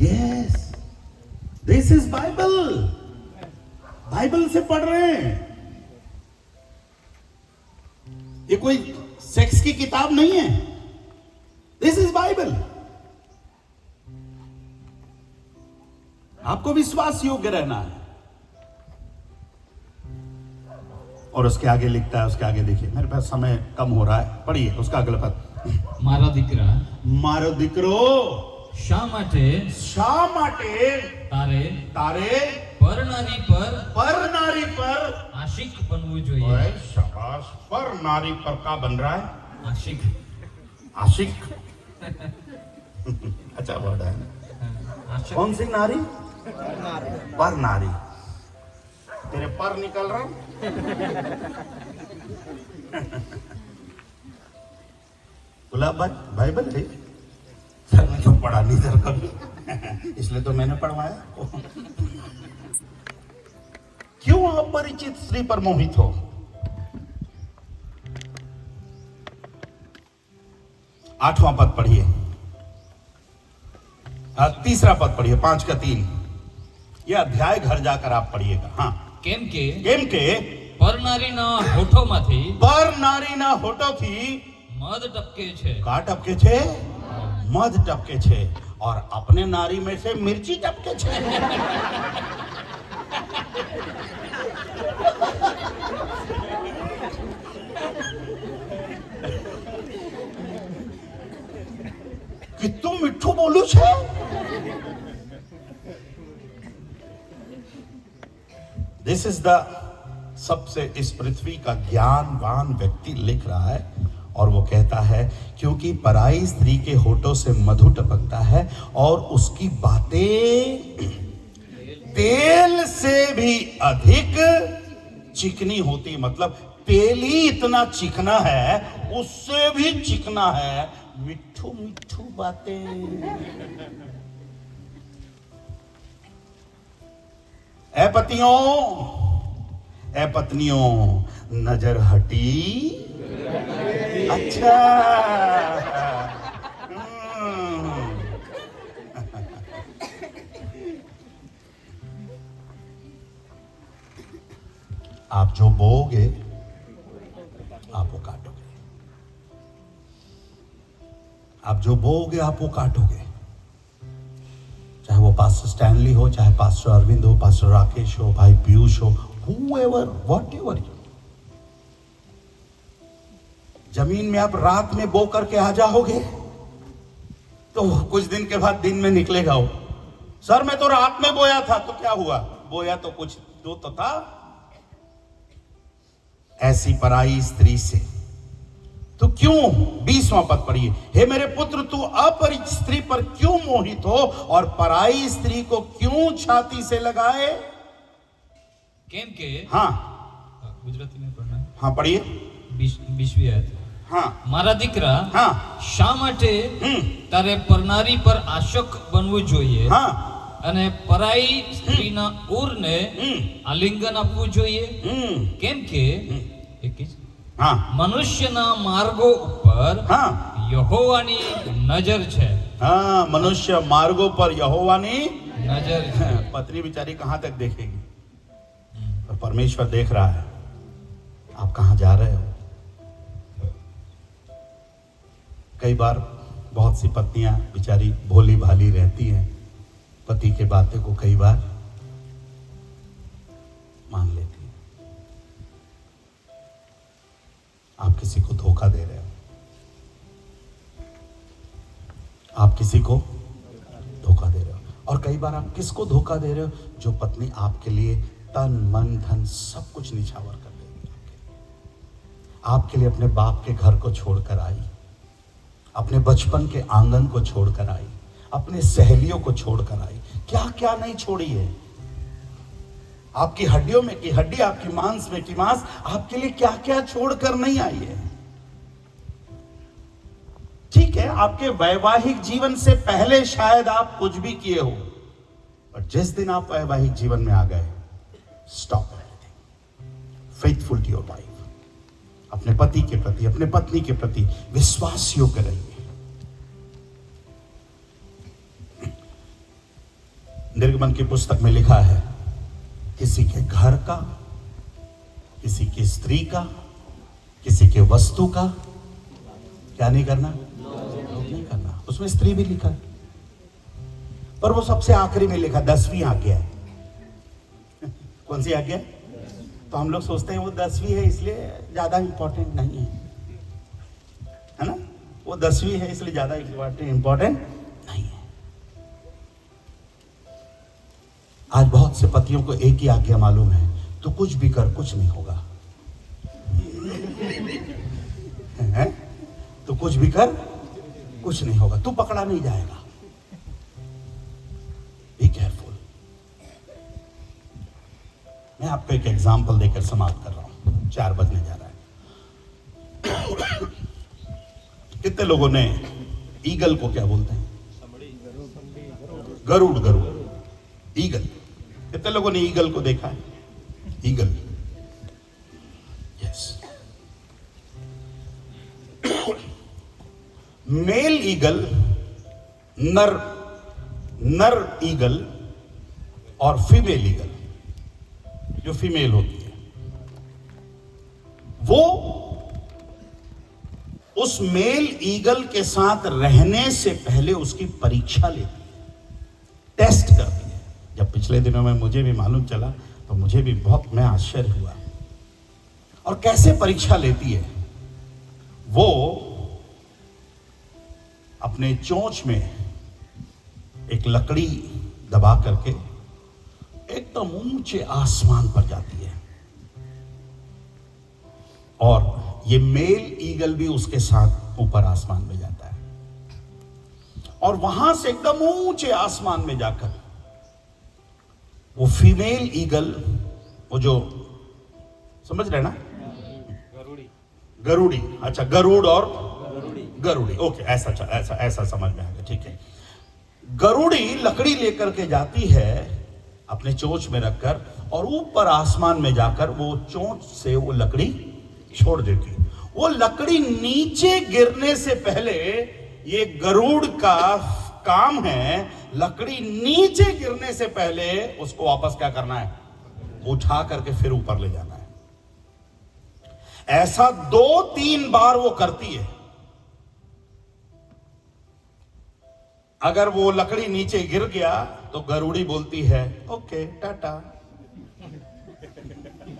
Speaker 1: Yes, this is Bible. Bible से पढ़ रहे हैं, ये कोई सेक्स की किताब नहीं है। This is Bible. आपको विश्वास योग्य रहना है। और उसके आगे लिखता है, उसके आगे देखिए, मेरे पास समय कम हो रहा है, पढ़िए उसका अगला पद।
Speaker 4: મારા દીકરા
Speaker 1: मारो दिकरो,
Speaker 4: શા માટે
Speaker 1: शा माटे
Speaker 4: તારે
Speaker 1: तारे
Speaker 4: પરનારી
Speaker 1: पर नारी पर।
Speaker 4: આશિક બનવું જોઈએ।
Speaker 1: ओए शाबाश, पर नारी पर का बन रहा है?
Speaker 4: આશિક
Speaker 1: आशिक। अच्छा वर्ड है।
Speaker 4: આશિક
Speaker 1: कौन सी नारी? पर नारी। तेरे पर निकल रहा है। गुलाब भाई, बाइबल है सर, मैं क्यों पढ़ा नहीं सर कभी, इसलिए तो मैंने पढ़वाया। क्यों अपरिचित स्त्री पर मोहित हो? 8वां पद पढ़िए। तीसरा पद पढ़िए, 5 का 3। यह अध्याय घर जाकर आप पढ़िएगा। हाँ,
Speaker 4: કેમ કે
Speaker 1: કેમ કે
Speaker 4: પરનારીના હોઠોમાંથી
Speaker 1: પર નારીના હોઠોથી
Speaker 4: મધ ટપકે છે।
Speaker 1: का टपके छे? मध टपके छे। और अपने नारी में से मिर्ची टपके छे। कितु मिठू बोलू छे। दिस इज द सबसे इस पृथ्वी का ज्ञानवान व्यक्ति लिख रहा है और वो कहता है क्योंकि पराई स्त्री के होठों से मधु टपकता है और उसकी बातें तेल से भी अधिक चिकनी होती। मतलब तेल ही इतना चिकना है, उससे भी चिकना है मिठू मिठू बातें। ए पतियों, ए पत्नियों, नजर हटी। अच्छा। आप जो बोओगे आप वो काटोगे। आप जो बोओगे आप वो काटोगे। चाहे वो पास्टर स्टैनली हो, चाहे पास्टर अरविंद हो, पास्टर राकेश हो, भाई पीयूष हो, whoever, whatever you। जमीन में आप रात में बो करके आ जाओगे तो कुछ दिन के बाद दिन में निकलेगा वो। सर मैं तो रात में बोया था, तो क्या हुआ? बोया तो कुछ दो तो था। ऐसी पराई स्त्री से तो क्यों, 20वां पद पढ़िए, हे मेरे पुत्र तू अपरिचित स्त्री पर क्यों मोहित हो और पराई स्त्री को क्यों छाती से लगाए।
Speaker 4: કેમ કે
Speaker 1: हाँ
Speaker 4: ગુજરાતી में पढ़ना है।
Speaker 1: हाँ पढ़िए।
Speaker 4: 20મી આયત।
Speaker 1: हाँ
Speaker 4: મારા દીકરા
Speaker 1: हाँ
Speaker 4: શા માટે તારે પરનારી પર આશક બનવું જોઈએ
Speaker 1: हाँ
Speaker 4: અને પરાઈ સ્ત્રીના ઉરને આલિંગન આપવું જોઈએ। કેમ કે 21
Speaker 1: हाँ
Speaker 4: મનુષ્યના માર્ગો ઉપર
Speaker 1: हाँ
Speaker 4: યહોવાની નજર છે।
Speaker 1: हाँ मनुष्य मार्गों पर यहोवानी
Speaker 4: નજર છે।
Speaker 1: पत्नी बेचारी कहां तक देखेगी, पर परमेश्वर देख रहा है आप कहां जा रहे हो। कई बार बहुत सी पत्नियां बेचारी भोली भाली रहती हैं, पति के बातें को कई बार मान लेती हैं। आप किसी को धोखा दे रहे हो, आप किसी को धोखा दे रहे हो। और कई बार आप किसको धोखा दे रहे हो? जो पत्नी आपके लिए तन मन धन सब कुछ निछावर कर देगी, आपके लिए अपने बाप के घर को छोड़कर आई, अपने बचपन के आंगन को छोड़कर आई, अपने सहेलियों को छोड़कर आई, क्या क्या नहीं छोड़ी है। आपकी हड्डियों में की हड्डी, आपकी मांस में की मांस, आपके लिए क्या क्या छोड़कर नहीं आई है। ठीक है, आपके वैवाहिक जीवन से पहले शायद आप कुछ भी किए हो, पर जिस दिन आप वैवाहिक जीवन में आ गए, stop everything. Faithful to your wife, अपने पति के प्रति, अपने पत्नी के प्रति विश्वास योग्य रहिए। निर्गमन की पुस्तक में लिखा है, किसी के घर का, किसी की स्त्री का, किसी के वस्तु का क्या नहीं करना, नहीं करना। उसमें स्त्री भी लिखा है, पर वो सबसे आखिरी में लिखा, 10वीं आज्ञा है। कौन सी आज्ञा है? तो हम लोग सोचते हैं वो 10वीं है इसलिए ज्यादा इंपॉर्टेंट नहीं है ना? वो 10वीं है इसलिए ज्यादा इंपॉर्टेंट नहीं है। आज बहुत से पतियों को एक ही आज्ञा मालूम है, तो कुछ भी कर कुछ नहीं होगा। है? तो कुछ भी कर कुछ नहीं होगा, तू पकड़ा नहीं जाएगा। Be careful. मैं आपको एक एग्जाम्पल देकर समाप्त कर रहा हूं, 4 बजने जा रहा है। कितने लोगों ने ईगल को क्या बोलते हैं? गरुड़, गरुड़, ईगल। कितने लोगों ने ईगल को देखा है? Eagle, yes. मेल ईगल नर नर ईगल और फीमेल ईगल, जो फीमेल होती है, वो उस मेल ईगल के साथ रहने से पहले उसकी परीक्षा लेती है, टेस्ट करती है। जब पिछले दिनों में मुझे भी मालूम चला तो मुझे भी बहुत मैं आश्चर्य हुआ। और कैसे परीक्षा लेती है? वो अपने चोंच में एक लकड़ी दबा करके एकदम ऊंचे आसमान पर जाती है, और ये मेल ईगल भी उसके साथ ऊपर आसमान में जाता है, और वहां से एकदम ऊंचे आसमान में जाकर वो फीमेल ईगल, वो जो समझ रहे ना, गरुड़ी, अच्छा गरुड़ और गरुड़ी, ओके, ऐसा समझ में आ गया, ठीक है। गरुड़ी लकड़ी लेकर के जाती है अपने चोंच में रखकर, और ऊपर आसमान में जाकर वो चोंच से वो लकड़ी छोड़ देती है। वो लकड़ी नीचे गिरने से पहले, ये गरुड़ का काम है, लकड़ी नीचे गिरने से पहले उसको वापस क्या करना है? उठा करके फिर ऊपर ले जाना है। ऐसा 2-3 बार वो करती है। अगर वो लकड़ी नीचे गिर गया तो गरुड़ी बोलती है ओके टाटा,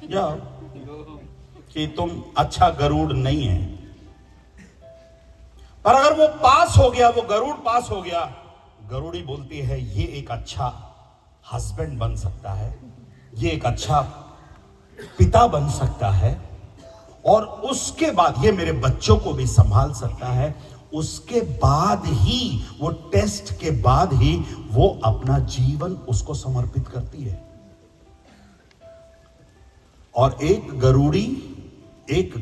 Speaker 1: जाओ, कि तुम अच्छा गरुड़ नहीं है। पर अगर वो पास हो गया, वो गरुड़ पास हो गया, गरुड़ी बोलती है ये एक अच्छा हस्बैंड बन सकता है, ये एक अच्छा पिता बन सकता है, और उसके बाद ये मेरे बच्चों को भी संभाल सकता है। उसके बाद ही, वो टेस्ट के बाद ही वो अपना जीवन उसको समर्पित करती है। और एक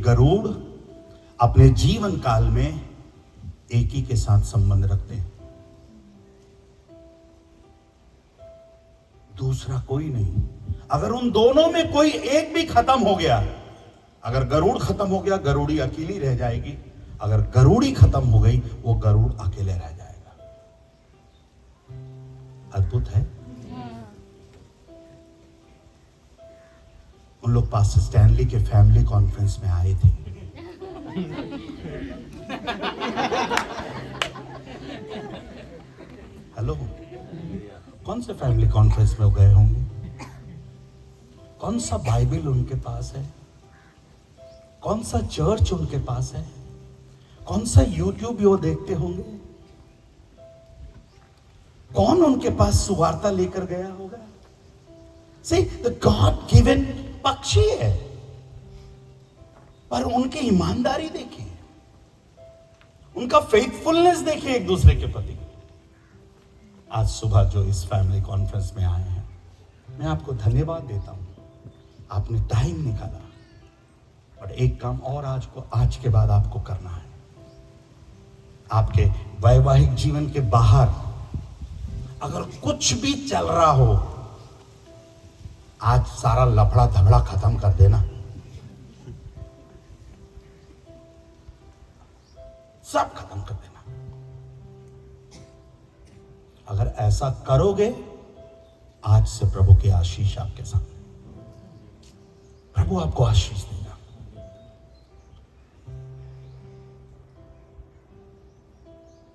Speaker 1: गरुड़ अपने जीवन काल में एक ही के साथ संबंध रखते हैं, दूसरा कोई नहीं। अगर उन दोनों में कोई एक भी खत्म हो गया, अगर गरुड़ खत्म हो गया, गरुड़ी अकेली रह जाएगी। अगर गरुड़ी खत्म हो गई, वो गरुड़ अकेले रह जाएगा। अद्भुत है। उन लोग पास्टर स्टैनली के फैमिली कॉन्फ्रेंस में आए थे। हेलो, कौन से फैमिली कॉन्फ्रेंस में गए होंगे? कौन सा बाइबल उनके पास है? कौन सा चर्च उनके पास है? कौन सा यूट्यूब वो देखते होंगे? कौन उनके पास सुवार्ता लेकर गया होगा? See, the God given पक्षी है, पर उनकी ईमानदारी देखिए, उनका फेथफुलनेस देखिए एक दूसरे के प्रति। आज सुबह जो इस फैमिली कॉन्फ्रेंस में आए हैं, मैं आपको धन्यवाद देता हूं, आपने टाइम निकाला। और एक काम और आज के बाद आपको करना है। आपके वैवाहिक जीवन के बाहर अगर कुछ भी चल रहा हो, आज सारा लफड़ा धबड़ा खत्म कर देना, सब खत्म कर देना। अगर ऐसा करोगे, आज से प्रभु की आशीष आपके सामने, प्रभु आपको आशीष देगा।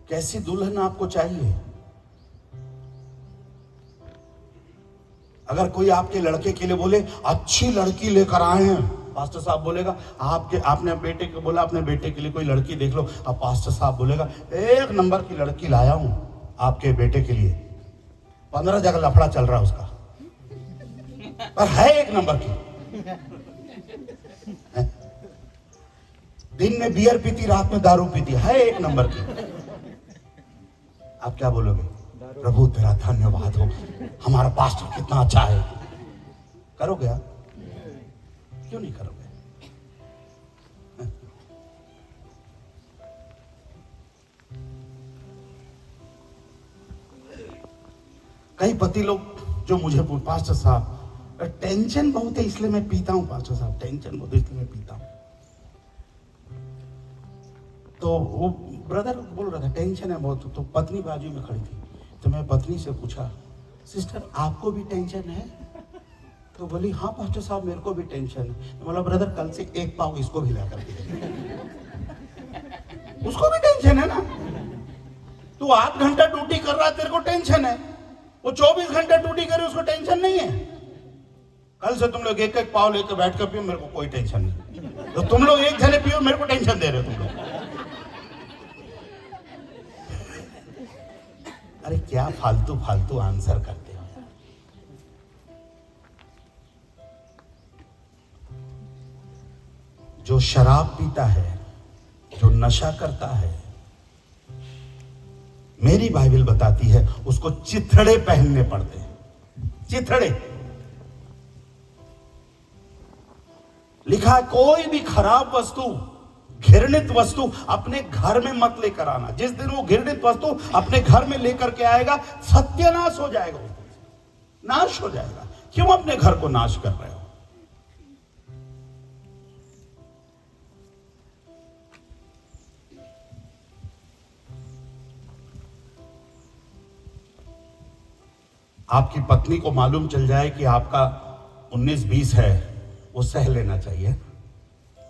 Speaker 1: कैसी दुल्हन आपको चाहिए? अगर कोई आपके लड़के के लिए बोले अच्छी लड़की लेकर आए हैं, पास्टर साहब बोलेगा आपने बेटे को बोला अपने बेटे के लिए कोई लड़की देख लो, अब पास्टर साहब बोलेगा 1 नंबर की लड़की लाया हूं आपके बेटे के लिए, 15 जगह लफड़ा चल रहा उसका, पर है 1 नंबर की। दिन में बियर पीती, रात में दारू पीती, है 1 नंबर की। आप क्या बोलोगे? प्रभु तेरा धन्यवाद हो, हमारा पास्टर कितना अच्छा है। करोगे आप? क्यों नहीं करोगे? कई पति लोग जो मुझे पास्टर साहब टेंशन बहुत है इसलिए मैं पीता हूं, पास्टर साहब टेंशन बहुत है इसलिए मैं पीता हूं। तो वो ब्रदर बोल रहा था टेंशन है बहुत, तो पत्नी बाजू में खड़ी थी, तो मैं पत्नी से पूछा, सिस्टर आपको भी टेंशन है? तो बोली हाँ पास्टर साहब मेरे को भी टेंशन है। तो बोला ब्रदर कल से एक पाव इसको भी ला कर दे, उसको भी टेंशन है ना। तू 8 घंटा ड्यूटी कर रहा है, तेरे को टेंशन है। वो 24 घंटा ड्यूटी करे, उसको टेंशन नहीं है। कल से तुम लोग एक एक पाव लेकर बैठ कर पियो, मेरे को कोई टेंशन नहीं। तो तुम लोग एक जने पियो, मेरे को टेंशन दे रहे हो तुम लोग। अरे क्या फालतू फालतू आंसर करते हो यार। जो शराब पीता है, जो नशा करता है, मेरी बाइबल बताती है उसको चिथड़े पहनने पड़ते हैं। चिथड़े लिखा है, कोई भी खराब वस्तु, घृणित वस्तु अपने घर में मत लेकर आना। जिस दिन वो घृणित वस्तु अपने घर में लेकर के आएगा, सत्यानाश हो जाएगा, नाश हो जाएगा। क्यों अपने घर को नाश कर रहे हो? आपकी पत्नी को मालूम चल जाए कि आपका 19-20 है, वो सह लेना चाहिए,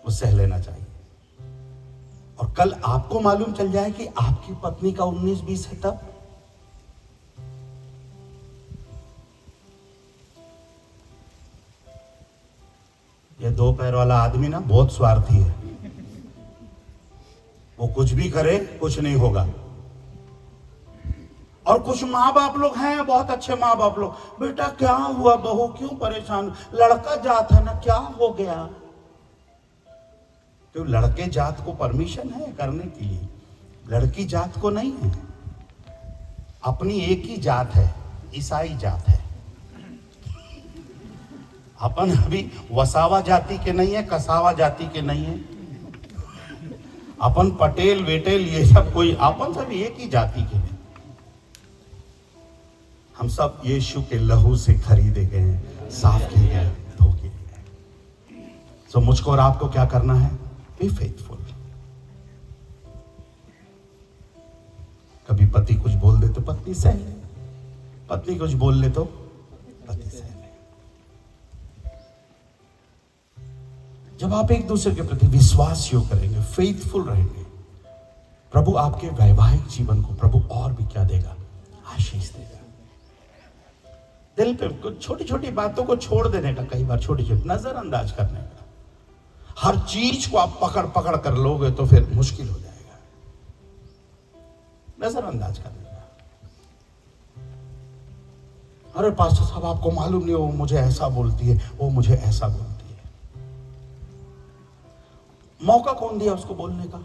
Speaker 1: वो सह लेना चाहिए। और कल आपको मालूम चल जाए कि आपकी पत्नी का 19-20 है, तब ये 2 पैर वाला आदमी ना बहुत स्वार्थी है। वो कुछ भी करे, कुछ नहीं होगा। और कुछ माँ बाप लोग हैं, बहुत अच्छे माँ बाप लोग, बेटा क्या हुआ, बहू क्यों परेशान, लड़का जात है ना, क्या हो गया? तो लड़के जात को परमिशन है करने के लिए, लड़की जात को नहीं है। अपनी एक ही जात है, ईसाई जात है। अपन अभी वसावा जाति के नहीं है, कसावा जाति के नहीं है। अपन पटेल वेटेल ये सब कोई, अपन सब एक ही जाति के हैं। हम सब यीशु के लहू से खरीदे गए हैं, साफ किए गए, धो किए गए। सो मुझको और आपको क्या करना है? Be faithful. कभी पति कुछ बोल दे तो पत्नी सह ले, पत्नी कुछ बोल ले तो पति सह ले। जब आप एक दूसरे के प्रति विश्वास योग करेंगे, फेथफुल रहेंगे, प्रभु आपके वैवाहिक जीवन को प्रभु और भी क्या देगा? आशीष देगा। दिल पे कुछ छोटी छोटी बातों को छोड़ देने का, कई बार छोटी छोटी नजरअंदाज करने का। हर चीज को आप पकड़ पकड़ कर लोगे तो फिर मुश्किल हो जाएगा। नजरअंदाज करने का। अरे पास्टर साहब आपको मालूम नहीं, वो मुझे ऐसा बोलती है, वो मुझे ऐसा बोलती है। मौका कौन दिया उसको बोलने का?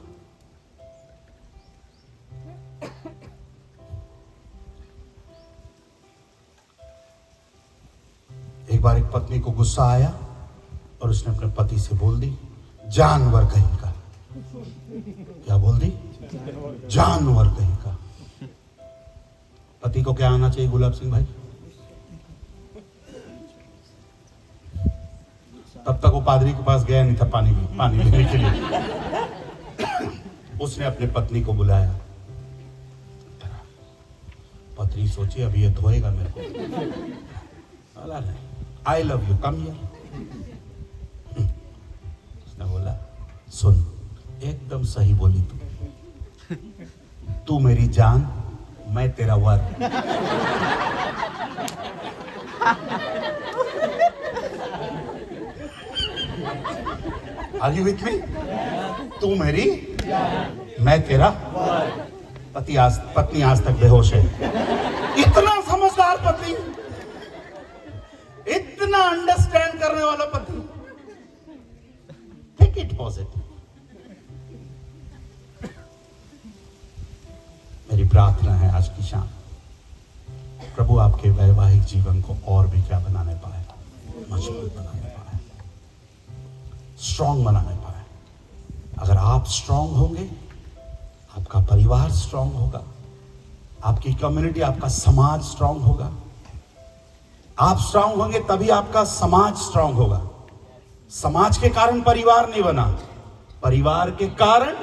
Speaker 1: एक बार एक पत्नी को गुस्सा आया और उसने अपने पति से बोल दी, जानवर कहीं का। क्या बोल दी? जानवर कहीं का। पति को क्या आना चाहिए गुलाब सिंह भाई? तब तक वो पादरी के पास गया नहीं था पानी लेने के लिए। उसने अपने पत्नी को बुलाया। पत्नी सोची अभी ये धोएगा मेरे को। बोला नहीं, I love you, come here. उसने बोला सुन, एकदम सही बोली तू मेरी जान, मैं तेरा वर। Are you with me? तू मेरी, मैं तेरा। पत्नी आज तक बेहोश है। इतना समझदार पति, इतना अंडरस्टैंड करने वाला पति। Take it positive. मेरी प्रार्थना है आज की शाम प्रभु आपके वैवाहिक जीवन को और भी क्या बनाने पाए? मजबूत बनाने पाए, स्ट्रांग बनाने पाए। अगर आप स्ट्रांग होंगे, आपका परिवार स्ट्रांग होगा, आपकी कम्युनिटी, आपका समाज स्ट्रांग होगा। आप स्ट्रांग होंगे तभी आपका समाज स्ट्रांग होगा। समाज के कारण परिवार नहीं बना, परिवार के कारण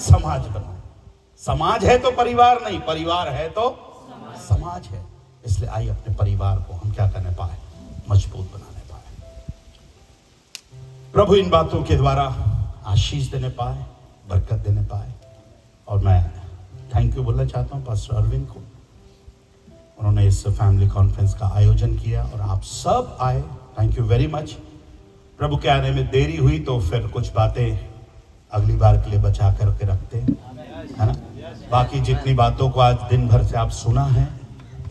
Speaker 1: समाज बना। समाज है तो परिवार नहीं, परिवार है तो समाज है, इसलिए आइए अपने परिवार को हम क्या करने पाए, मजबूत बनाने पाए। प्रभु इन बातों के द्वारा आशीष देने पाए, बरकत देने पाए। और मैं थैंक यू बोलना चाहता हूँ पास्टर अरविंद को, उन्होंने इस फैमिली कॉन्फ्रेंस का आयोजन किया और आप सब आए, थैंक यू वेरी मच। प्रभु के आने में देरी हुई तो फिर कुछ बातें अगली बार के लिए बचा करके रखते हैं, है ना। बाकी जितनी बातों को आज दिन भर से आप सुना है,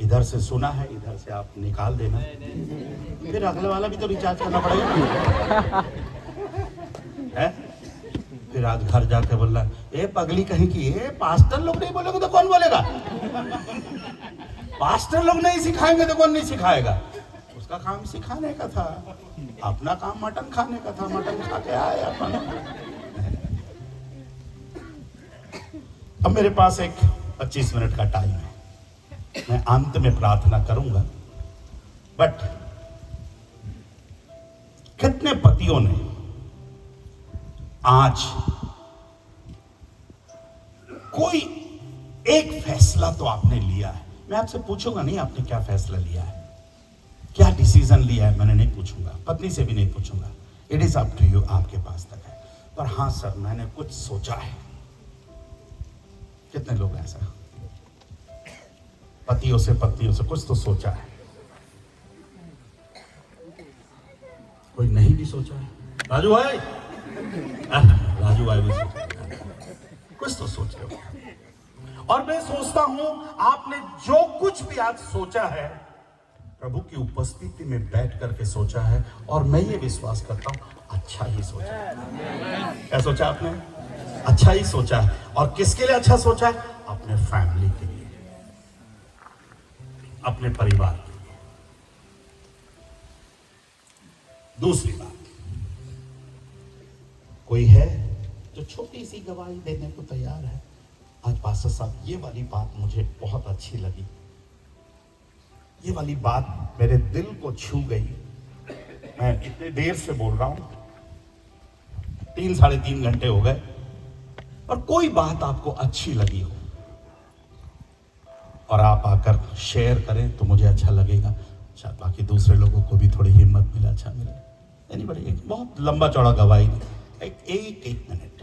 Speaker 1: इधर से सुना है, इधर से आप निकाल देना, फिर अगले वाला भी तो रिचार्ज करना पड़ेगा है। फिर आज घर जाके बोल रहा है, ए पगली कहीं की, ये पास्टर लोग नहीं बोलेंगे तो कौन बोलेगा, पास्टर लोग नहीं सिखाएंगे तो कौन नहीं सिखाएगा। उसका काम सिखाने का था, अपना काम मटन खाने का था, मटन खा के आए अपन। अब मेरे पास एक 25 मिनट का टाइम है, मैं अंत में प्रार्थना करूंगा। बट कितने पतियों ने आज कोई एक फैसला तो आपने लिया है, मैं आपसे पूछूंगा नहीं आपने क्या फैसला लिया है, क्या डिसीजन लिया है, मैंने नहीं पूछूंगा, पत्नी से भी नहीं पूछूंगा, it is up to you, आपके पास तक है। पर हाँ सर मैंने कुछ सोचा है। कितने लोग हैं ऐसा, पतियों से पत्नियों से कुछ तो सोचा है, कोई नहीं भी सोचा है। राजू भाई, राजू भाई भी सोचा है, कुछ तो सोच रहे हो। और मैं सोचता हूं आपने जो कुछ भी आज सोचा है प्रभु की उपस्थिति में बैठ करके सोचा है, और मैं ये विश्वास करता हूं अच्छा ही सोचा है। क्या सोचा आपने? अच्छा ही सोचा है। और किसके लिए अच्छा सोचा है? अपने फैमिली के लिए, अपने परिवार के लिए। दूसरी बात, कोई है जो छोटी सी गवाही देने को तैयार है? आज पास्टर साहब ये वाली बात मुझे बहुत अच्छी लगी, ये वाली बात मेरे दिल को छू गई। मैं इतने देर से बोल रहा हूं, 3-3.5 घंटे हो गए, और कोई बात आपको अच्छी लगी हो और आप आकर शेयर करें तो मुझे अच्छा लगेगा, शायद बाकी दूसरे लोगों को भी थोड़ी हिम्मत मिले, अच्छा मिले। एनीबॉडी, एक बहुत लंबा चौड़ा गवाही नहीं, एक मिनट।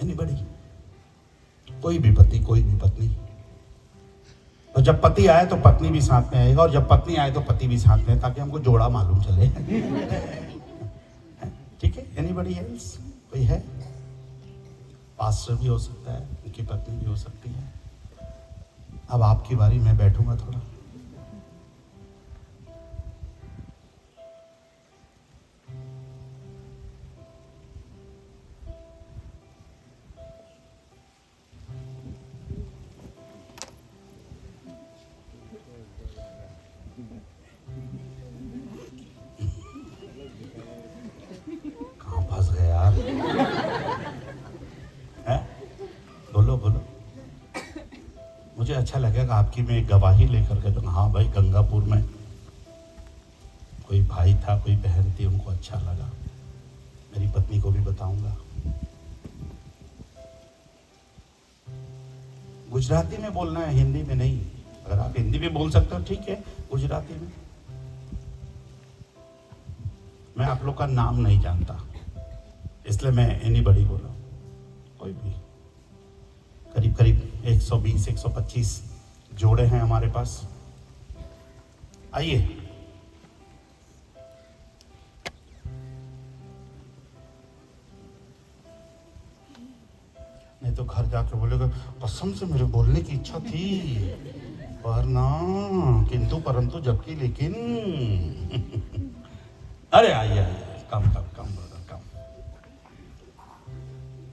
Speaker 1: एनीबॉडी, कोई भी पति, कोई भी पत्नी, और जब पति आए तो पत्नी भी साथ में आएगा, और जब पत्नी आए तो पति भी साथ में, ताकि हमको जोड़ा मालूम चले। ठीक है? Anybody else? कोई है? पास्टर भी हो सकता है, उनकी पत्नी भी हो सकती है। अब आपकी बारी, मैं बैठूंगा थोड़ा। कहां फंस गए यार? हैं? बोलो बोलो, मुझे अच्छा लगेगा आपकी मैं एक गवाही लेकर के। तो हाँ भाई, गंगापुर में कोई भाई था, कोई बहन थी, उनको अच्छा लगा, मेरी पत्नी को भी बताऊंगा। गुजराती में बोलना है, हिंदी में नहीं। अगर आप हिंदी में बोल सकते हो ठीक है, गुजराती में। मैं आप लोग का नाम नहीं जानता, इसलिए मैं एनीबॉडी बोल रहा हूं। कोई भी, करीब करीब 120-125 जोड़े हैं हमारे पास। आइए, नहीं तो घर जाके बोलेगा कसम से मेरे बोलने की इच्छा थी, पर ना, किंतु परंतु जबकि लेकिन। अरे आइए आइए, कम ब्रदर, कम।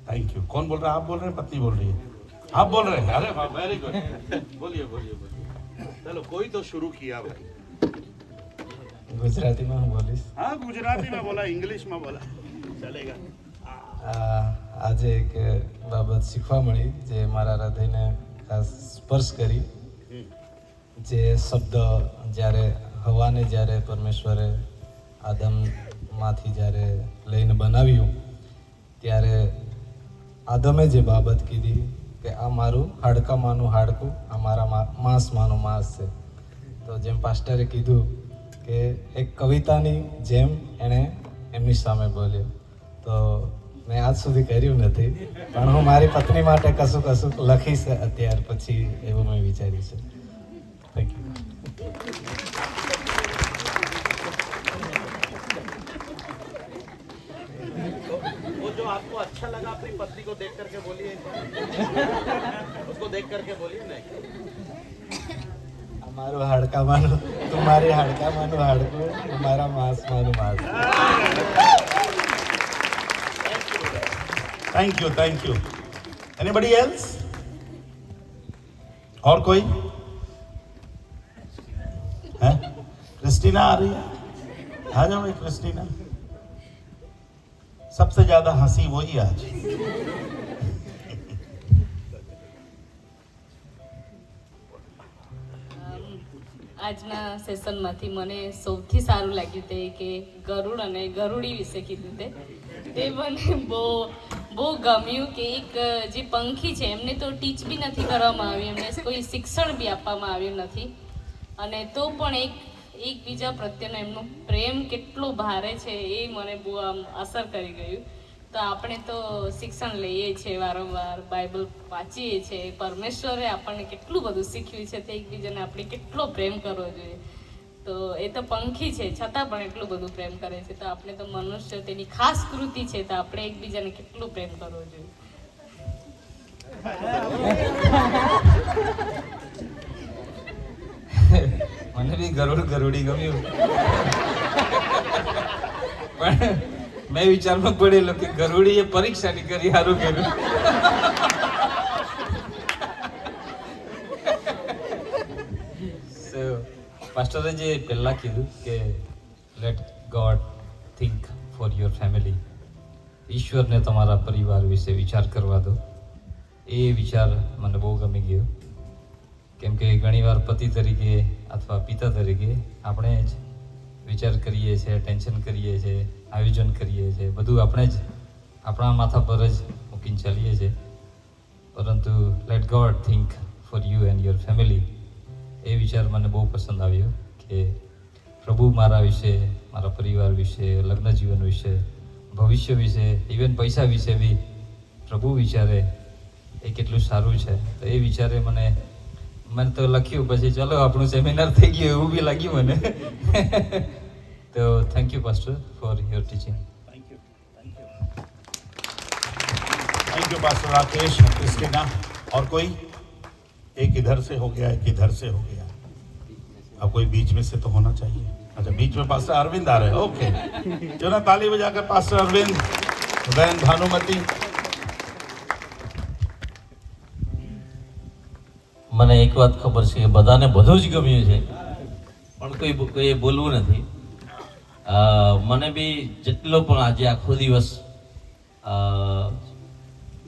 Speaker 1: Thank you. कौन बोल रहा है? आप बोल रहे हैं? पत्नी बोल रही है? आप बोल रहे हैं? अरे वाह, वेरी गुड। बोलिए। चलो, कोई तो शुरू किया भाई।
Speaker 2: गुजराती में હું બોલીશ।
Speaker 1: हाँ, गुजराती में बोला, इंग्लिश में बोला, चलेगा।
Speaker 2: આજે એક બાબત શીખવા મળી જે મારા હૃદયને ખાસ સ્પર્શ કરી। જે શબ્દ જ્યારે હવાને જ્યારે પરમેશ્વરે આદમમાંથી જ્યારે લઈને બનાવ્યું, ત્યારે આદમે જે બાબત કીધી કે આ મારું હાડકામાંનું હાડકું, આ મારા માંસમાંનું માંસ છે. તો જેમ પાસ્ટરે કીધું કે એક કવિતાની જેમ એણે એમની સામે બોલ્યો. તો મેં આજ સુધી કર્યું નથી, પણ હું મારી પત્ની માટે કશું કશું લખીશ અત્યાર પછી, એવું મેં વિચાર્યું છે. Thank you.
Speaker 1: वो जो आपको अच्छा लगा अपनी पत्नी को देख करके बोलिए, उसको देख करके बोलिए ना.
Speaker 2: અમારું હાડકામાંનું, તમારી હાડકામાંનું હાડકું, તમારા માંસમાંનું માંસ.
Speaker 1: Thank you. Anybody else? और कोई है? क्रिस्टीना आ रही है, आ जाओ भाई क्रिस्टीना. सबसे ज्यादा हंसी वही आज.
Speaker 5: આજના સેશનમાંથી મને સૌથી સારું લાગ્યું તે કે ગરુડ અને ગરુડી વિશે કીધું તે મને બહુ ગમ્યું કે એક જે પંખી છે એમને તો ટીચ બી નથી કરવામાં આવ્યું, એમને કોઈ શિક્ષણ બી આપવામાં આવ્યું નથી, અને તો પણ એકબીજા પ્રત્યેનો એમનો પ્રેમ કેટલો ભારે છે એ મને બહુ આમ અસર કરી ગયું. તો આપણે તો શિક્ષણ લઈએ છીએ, વારંવાર બાઇબલ વાંચીએ છીએ, પરમેશ્વરે આપણને કેટલું બધું શીખ્યું છે, તે એકબીજાને આપણે કેટલો પ્રેમ કરવો જોઈએ. તો એ તો પંખી છે છતાં પણ એટલું બધું પ્રેમ કરે છે, તો આપણે તો મનુષ્ય તેની ખાસ કૃતિ છે, તો આપણે એકબીજાને કેટલું પ્રેમ કરવો જોઈએ.
Speaker 4: મને બી ગરુડી ગમ્યું, પણ મેં વિચારમાં પડેલો કે ગરુડીએ પરીક્ષા ની કરી, સારું કર્યું. So, પાસ્ટરે જે પહેલા કીધું કે let God think for your family, ઈશ્વરને તમારા પરિવાર વિશે વિચાર કરવા દો, એ વિચાર મને બહુ ગમી ગયો. કેમ કે ઘણીવાર પતિ તરીકે અથવા પિતા તરીકે આપણે જ વિચાર કરીએ છીએ, ટેન્શન કરીએ છીએ, આયોજન કરીએ છીએ, બધું આપણે જ આપણા માથા પર જ મૂકીને ચાલીએ છીએ. પરંતુ let God think for you and your family, એ વિચાર મને બહુ પસંદ આવ્યો કે પ્રભુ મારા વિશે, મારા પરિવાર વિશે, લગ્ન જીવન વિશે, ભવિષ્ય વિશે, ઇવન પૈસા વિશે બી પ્રભુ વિચારે, એ કેટલું સારું છે. તો એ વિચારે મને તો લખ્યું, પછી ચલો આપણું સેમિનાર થઈ ગયું એવું બી લાગ્યું મને. તો thank you pastor for your teaching.
Speaker 1: Thank you pastor Rakesh, Christina. और कोई? एक इधर से हो गया, एक इधर से हो गया, अब कोई बीच में से तो होना चाहिए. अच्छा, बीच में पास्टर अरविंद आ रहे हैं. ओके, जो ना ताली बजाकर पास्टर अरविंद, बहन भानुमती.
Speaker 6: મને એક વાત ખબર છે કે બધાને બધું જ ગમ્યું છે, પણ કોઈ બોલવું નથી. મને બી જેટલો પણ આજે આખો દિવસ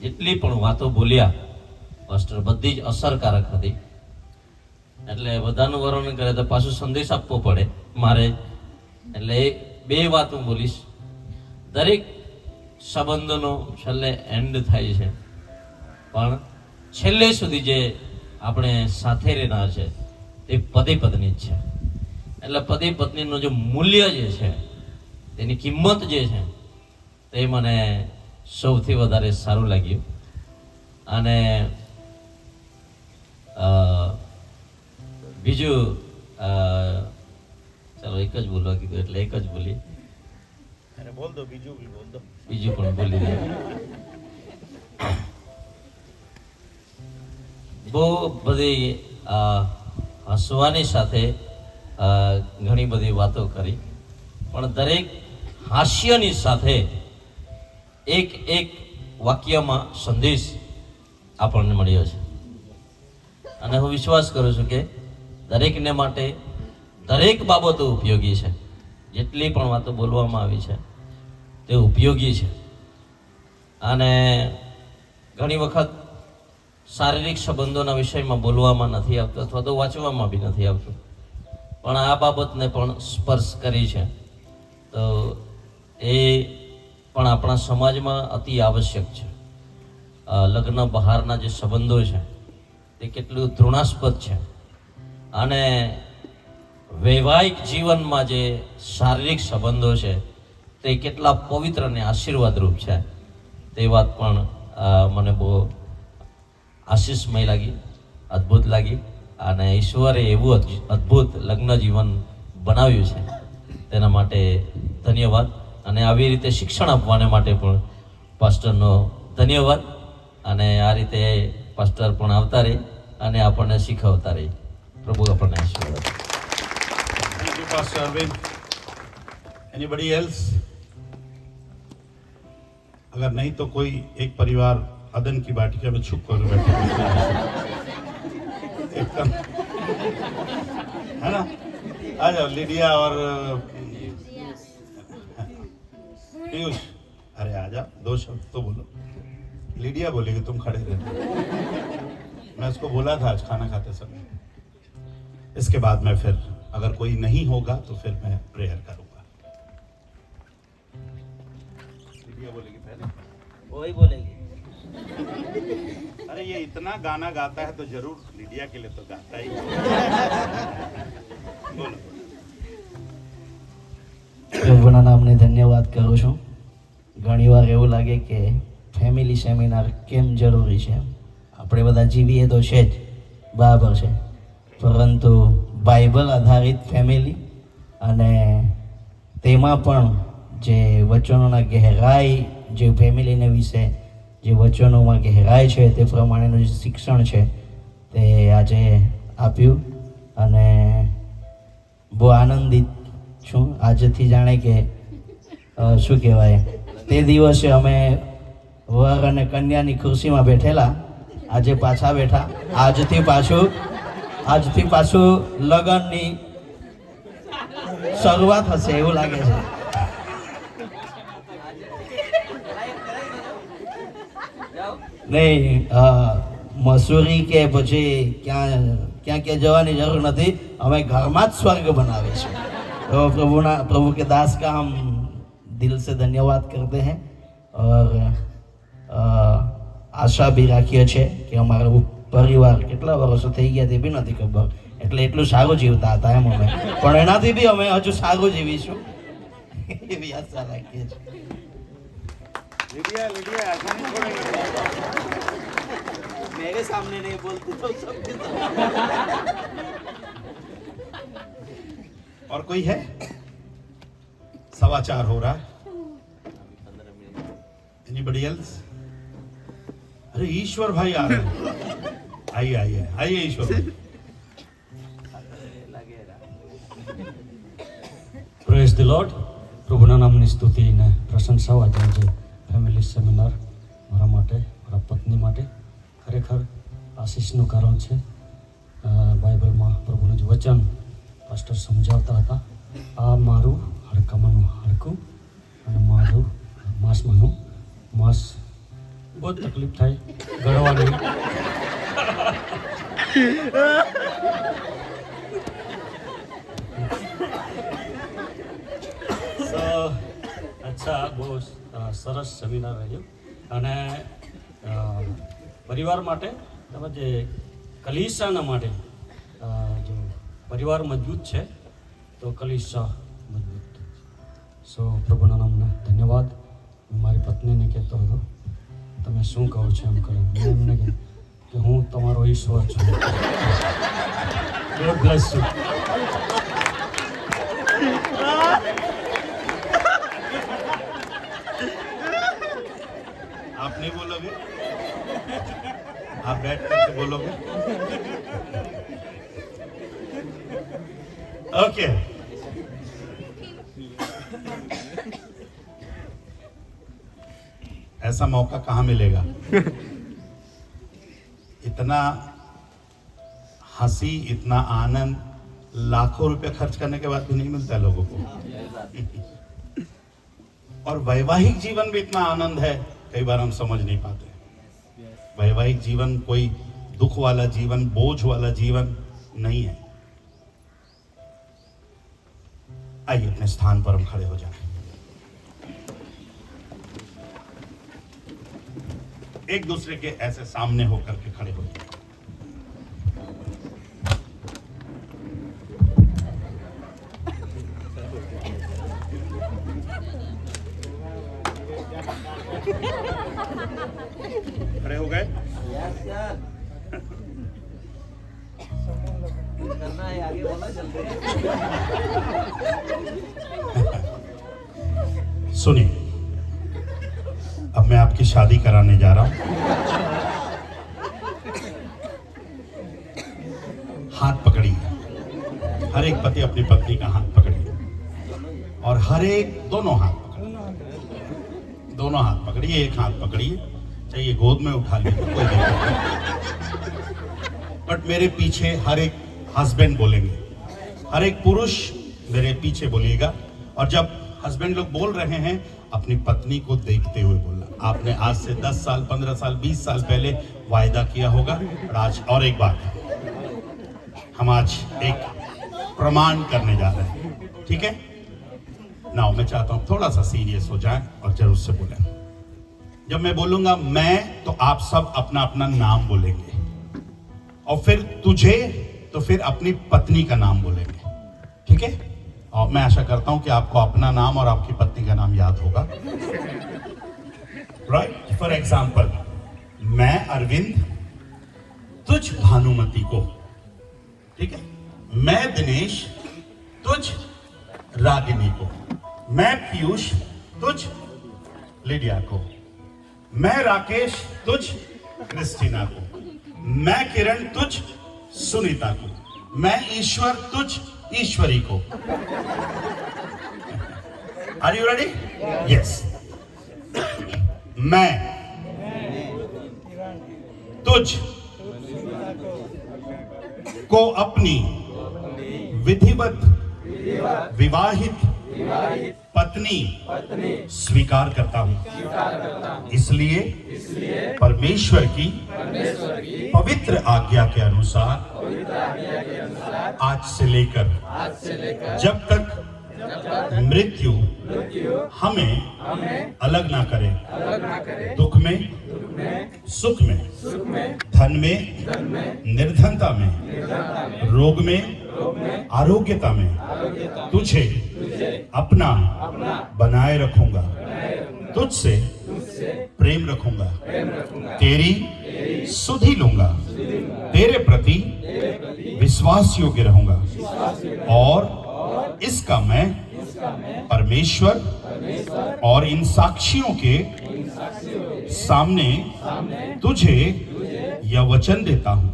Speaker 6: જેટલી પણ વાતો બોલ્યા માસ્ટર, બધી જ અસરકારક હતી. એટલે બધાનું વર્ણન કરે તો પાછું સંદેશ આપવો પડે મારે, એટલે બે વાત હું બોલીશ. દરેક સંબંધોનો છેલ્લે એન્ડ થાય છે, પણ છેલ્લે સુધી જે આપણે સાથે રહેનાર છે તે પતિ પત્ની જ છે. એટલે પતિ પત્નીનું જે મૂલ્ય જે છે, તેની કિંમત જે છે, તે મને સૌથી વધારે સારું લાગ્યું. અને બીજું ચાલો એક જ બોલવા કીધું એટલે એક જ બોલી,
Speaker 1: बोल दो, बीजू भी बोल दो.
Speaker 6: બીજું પણ બોલી દે. બહુ બધી હસવાની સાથે ઘણી બધી વાતો કરી, પણ દરેક હાસ્યની સાથે એક વાક્યમાં સંદેશ આપણને મળ્યો છે. અને હું વિશ્વાસ કરું છું કે દરેકને માટે દરેક બાબતો ઉપયોગી છે. જેટલી પણ વાતો બોલવામાં આવી છે તે ઉપયોગી છે. અને ઘણી વખત શારીરિક સંબંધોના વિષયમાં બોલવામાં નથી આવતું અથવા તો વાંચવામાં બી નથી આવતું, પણ આ બાબતને પણ સ્પર્શ કરી છે. તો એ પણ આપણા સમાજમાં અતિ આવશ્યક છે. લગ્ન બહારના જે સંબંધો છે તે કેટલું તૃણાસ્પદ છે અને વૈવાહિક જીવનમાં જે શારીરિક સંબંધો છે તે કેટલા પવિત્ર અને આશીર્વાદરૂપ છે તે વાત પણ મને બહુ આશીષમય લાગી, અદ્ભુત લાગી અને ઈશ્વરે એવું અદ્ભુત લગ્ન જીવન બનાવ્યું છે તેના માટે ધન્યવાદ. અને આવી રીતે શિક્ષણ આપવાને માટે પણ પાસ્ટરનો ધન્યવાદ. અને આ રીતે પાસ્ટર પણ આવતા રહે અને આપણને શીખવતા રહે. પ્રભુ આપણને આશીર્વાદ આપે.
Speaker 1: Thank you, Pastor Arvind. Anybody else? अगर नहीं तो कोई एक परिवार अदन की बाटिका में छुप कर बैठे एकदम, है ना? आ जाओ लिडिया और पीयूष, अरे आ जाओ, 2 शब्द तो बोलो. लिडिया बोलेगी, तुम खड़े रहना. मैं उसको बोला था आज खाना खाते समय. इसके बाद में फिर अगर कोई नहीं होगा तो फिर मैं प्रेयर करूंगा. लिडिया बोलेगी पहले.
Speaker 6: वही बोलेगी.
Speaker 1: अरे ये इतना गाना गाता है तो जरूर लिडिया के लिए तो गाता ही. बोलो.
Speaker 7: પ્રભુના નામને ધન્યવાદ કરું છું. ઘણીવાર એવું લાગે કે ફેમિલી સેમિનાર કેમ જરૂરી છે. આપણે બધા જીવીએ તો છે જ, બરાબર છે, પરંતુ બાઇબલ આધારિત ફેમિલી અને તેમાં પણ જે વચનોના ગહેરાઈ, જે ફેમિલીને વિશે જે વચનોમાં ગહેરાઈ છે તે પ્રમાણેનું જે શિક્ષણ છે તે આજે આપ્યું અને બહુ આનંદિત છું. આજથી જાણે કે શું કહેવાય, તે દિવસે અમે વર અને કન્યાની ખુરશીમાં બેઠેલા, આજે પાછા બેઠા. આજથી પાછું લગ્નની શરૂઆત હશે એવું લાગે છે. નહીં, મસૂરી કે પછી ક્યાં જવાની જરૂર નથી. અમે ઘરમાં જ સ્वर्ग બનાવીશું. तो प्रभु के दास का हम दिल से धन्यवाद करते हैं और આશા બી રાખીએ છીએ કે અમારો પરિવાર કેટલા વર્ષો થઈ ગયા તે બી નથી ખબર, એટલે એટલું સારું જીવતા હતા એમ અમે, પણ એનાથી બી અમે હજુ સારું જીવીશું એવી આશા રાખીએ છીએ.
Speaker 1: लिडिया लिडिया ऐसा नहीं छोड़ेंगे.
Speaker 7: मेरे सामने नहीं बोलती तो सबके
Speaker 1: और कोई है? 4:15 हो रहा है. Anybody else? अरे ईश्वर भाई आ रहे हैं. आइए आइए आइए ईश्वर भाई.
Speaker 3: Praise the lord. પ્રભુના નામની સ્તુતિ અને પ્રશંસાઓ. આજે જે ફેમિલી સેમિનાર મારા માટે, મારા પત્ની માટે ખરેખર આશીષનું કારણ છે. બાઇબલમાં પ્રભુનું જ વચન પાસ્ટર સમજાવતા હતા, આ મારું હાડકામાંનું હાડકું અને મારું માંસમાંનું માંસ. બહુ જ તકલીફ થાય ગળવાની. અચ્છા, બહુ સરસ સેમિનાર રહ્યો અને પરિવાર માટે તેમજ જે કલીસાના માટે જો પરિવાર મજબૂત છે તો કલીસા મજબૂત. સો પ્રભુના નામને ધન્યવાદ. હું મારી પત્નીને કહેતો હતો, તમે શું કહો છો એમ કરે. મેં એમને કહ્યું કે હું તમારો ઈશ્વર છું. God bless you.
Speaker 1: आप नहीं बोलोगे? आप बैठ करके बोलोगे? ओके. ऐसा मौका कहाँ मिलेगा? इतना हंसी, इतना आनंद लाखों रुपए खर्च करने के बाद भी नहीं मिलता है लोगों को. और वैवाहिक जीवन भी इतना आनंद है, कई बार हम समझ नहीं पाते. वैवाहिक जीवन कोई दुख वाला जीवन, बोझ वाला जीवन नहीं है. आइए अपने स्थान पर हम खड़े हो जाएं. एक दूसरे के ऐसे सामने होकर के खड़े हो जाए। खड़े हो गए? सुनिए, अब मैं आपकी शादी कराने जा रहा हूं। हाथ पकड़िए, हर एक पति अपनी पत्नी का हाथ पकड़िए और हर एक दोनों हाथ पकड़िए, दोनों हाथ पकड़िए, एक हाथ पकड़िए, चाहिए गोद में उठा लीजिए, कोई दिक्कत नहीं। बट मेरे पीछे हर एक हस्बैंड बोलेंगे, हर एक पुरुष मेरे पीछे बोलिएगा, और जब हस्बैंड लोग बोल रहे हैं अपनी पत्नी को देखते हुए बोलना। आपने आज से 10 साल, 15 साल, 20 साल पहले वायदा किया होगा, और आज और एक बात, हम आज एक प्रमाण करने जा रहे हैं, ठीक है? नाउ मैं चाहता हूं थोड़ा सा सीरियस हो जाएं और जरूर से बोलें। जब मैं बोलूंगा मैं, तो आप सब अपना अपना नाम बोलेंगे, और फिर तुझे तो फिर अपनी पत्नी का नाम बोलेंगे, ठीक है? और मैं आशा करता हूं कि आपको अपना नाम और आपकी पत्नी का नाम याद होगा, राइट? फॉर एग्जाम्पल, मैं अरविंद तुझ भानुमति को, ठीक है? मैं दिनेश तुझ रागिनी को, मैं पीयूष तुझ लिडिया को, मैं राकेश तुझ क्रिस्टीना को, मैं किरण तुझ सुनीता को, मैं ईश्वर तुझ ईश्वरी को। Are you ready? यस। मैं तुझ को अपनी विधिवत विवाहित पत्नी स्वीकार करता हूं, इसलिए परमेश्वर की पवित्र आज्ञा के अनुसार आज से लेकर जब तक मृत्यु हमें अलग ना करे, दुख में, सुख में, धन में, निर्धनता में, रोग में, आरोग्यता में तुझे अपना बनाए रखूंगा, तुझसे प्रेम रखूंगा, तेरी सुधि लूंगा, तेरे प्रति विश्वास योग्य रहूंगा, और इसका मैं परमेश्वर और इन साक्षियों के सामने तुझे यह वचन देता हूं।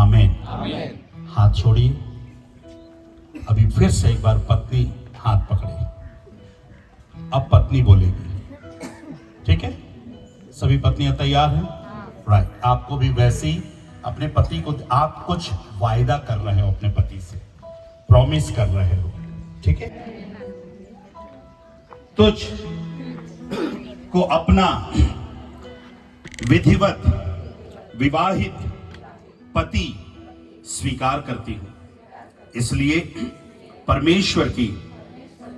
Speaker 1: आमीन। हाथ छोड़िए। अभी फिर से एक बार पत्नी हाथ पकड़े। अब पत्नी बोलेगी, ठीक है? सभी पत्नियां तैयार हैं? राइट। आपको भी वैसे ही अपने पति को, आप कुछ वायदा कर रहे हो अपने पति से, प्रॉमिस कर रहे हो, ठीक है? तुझ को अपना विधिवत विवाहित पति स्वीकार करती हूं, इसलिए परमेश्वर की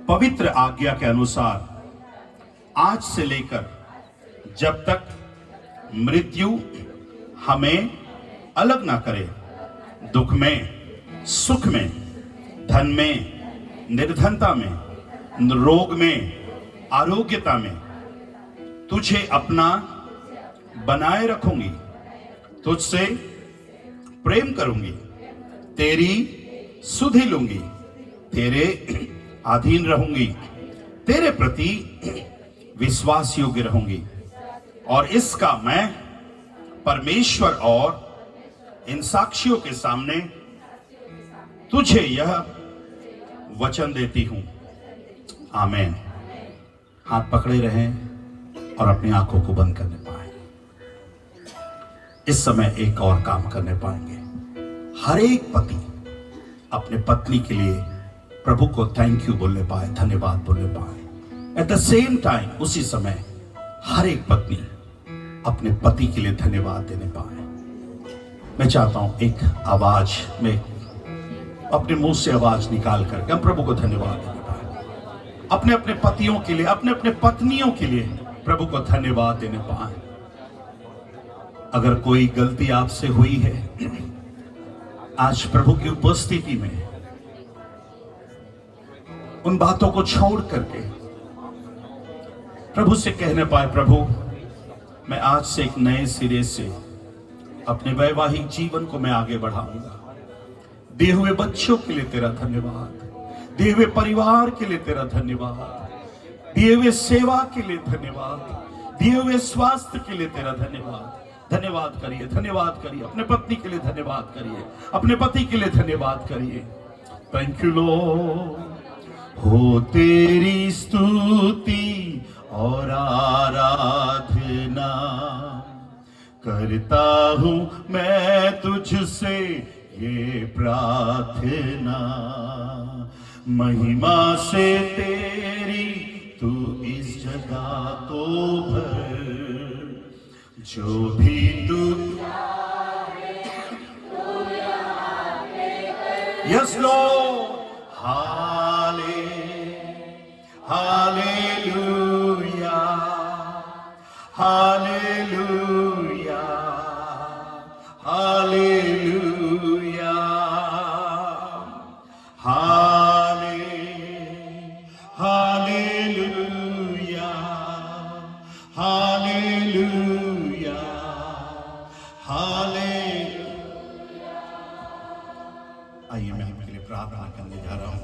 Speaker 1: पवित्र आज्ञा के अनुसार आज से लेकर जब तक मृत्यु हमें अलग ना करे, दुख में, सुख में, धन में, निर्धनता में, रोग में, आरोग्यता में तुझे अपना बनाए रखूंगी, तुझसे प्रेम करूंगी, तेरी सुधि लूंगी, तेरे अधीन रहूंगी, तेरे प्रति विश्वास योग्य रहूंगी, और इसका मैं परमेश्वर और इन साक्षियों के सामने तुझे यह वचन देती हूं। आमीन। हाथ पकड़े रहें और अपनी आंखों को बंद करने पाए। इस समय एक और काम करने पाएंगे। हर एक पति अपने पत्नी के लिए प्रभु को थैंक यू बोलने पाए, धन्यवाद बोलने पाए। एट द सेम टाइम उसी समय हर एक पत्नी अपने पति के लिए धन्यवाद देने पाए। मैं चाहता हूं एक आवाज में अपने मुंह से आवाज निकाल करके हम प्रभु को धन्यवाद देने पाए। अपने अपने पतियों के लिए, अपने अपने पत्नियों के लिए प्रभु को धन्यवाद देने पाए। अगर कोई गलती आपसे हुई है, आज प्रभु की उपस्थिति में उन बातों को छोड़ करके प्रभु से कहने पाए, प्रभु मैं आज से एक नए सिरे से अपने वैवाहिक जीवन को मैं आगे बढ़ाऊंगा। दिए हुए बच्चों के लिए तेरा धन्यवाद, दिए हुए परिवार के लिए तेरा धन्यवाद, दिए हुए सेवा के लिए धन्यवाद, दिए हुए स्वास्थ्य के लिए तेरा धन्यवाद। धन्यवाद करिए, धन्यवाद करिए। अपने पत्नी के लिए धन्यवाद करिए, अपने पति के लिए धन्यवाद करिए। Thank you Lord. हो तेरी स्तुति और आराधना करता हूं मैं तुझसे ये प्रार्थना, महिमा से तेरी तू इस जगह को भर, जो भी तू yes Lord. Hallelujah, hallelujah, hallelujah, hallelujah, hallelujah, hallelujah. आइए मैं आपके लिए प्रार्थना करने जा रहा हूं।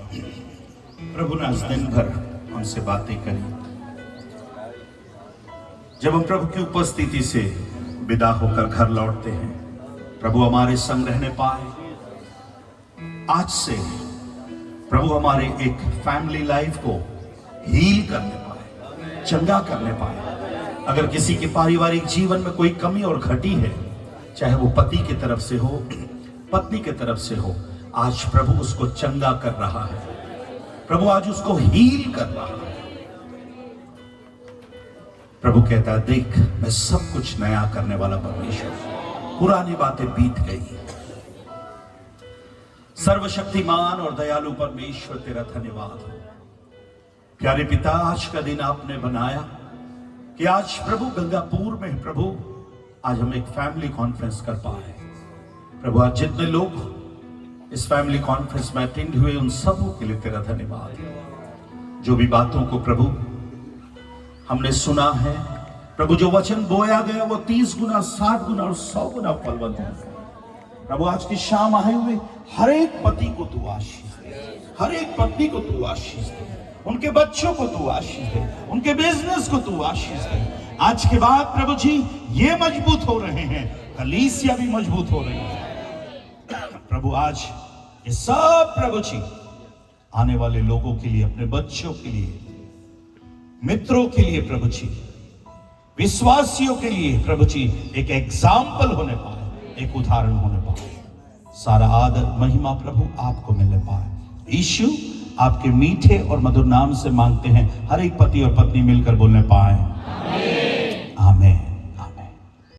Speaker 1: प्रभु ने आज दिन भर हमसे बातें करी। जब हम प्रभु की उपस्थिति से विदा होकर घर लौटते हैं, प्रभु हमारे संग रहने पाए। आज से प्रभु हमारे एक फैमिली लाइफ को हील करने पाए, चंगा करने पाए। अगर किसी के पारिवारिक जीवन में कोई कमी और घटी है, चाहे वो पति की तरफ से हो, पत्नी की तरफ से हो, आज प्रभु उसको चंगा कर रहा है, प्रभु आज उसको हील कर रहा है। प्रभु कहता है, देख मैं सब कुछ नया करने वाला परमेश्वर, पुरानी बातें बीत गई। सर्वशक्तिमान और दयालु परमेश्वर तेरा धन्यवाद हो। प्यारे पिता, आज का दिन आपने बनाया कि आज प्रभु गंगापुर में प्रभु आज हम एक फैमिली कॉन्फ्रेंस कर पाए। प्रभु आज जितने लोग इस फैमिली कॉन्फ्रेंस में अटेंड हुए, उन सबों के लिए तेरा धन्यवाद। जो भी बातों को प्रभु हमने सुना है, प्रभु जो वचन बोया गया वो 30 गुना, 60 गुना और 100 गुना फलवंत है। प्रभु आज की शाम आए हुए हर एक पति को तू आशीष दे, हर एक पत्नी को तू आशीष दे, उनके बच्चों को तू आशीष दे, उनके बिजनेस को तू आशीष दे। आज के बाद प्रभु जी ये मजबूत हो रहे हैं, कलीसिया भी मजबूत हो रही है। प्रभु आज ये सब प्रभु जी आने वाले लोगों के लिए, अपने बच्चों के लिए, मित्रों के लिए, प्रभु जी विश्वासियों के लिए प्रभु जी एक एग्जाम्पल होने पाए, एक उदाहरण होने पाए। सारा आदर महिमा प्रभु आपको मिलने पाए। यीशु आपके मीठे और मधुर नाम से मांगते हैं, हर एक पति और पत्नी मिलकर बोलने पाए आमीन।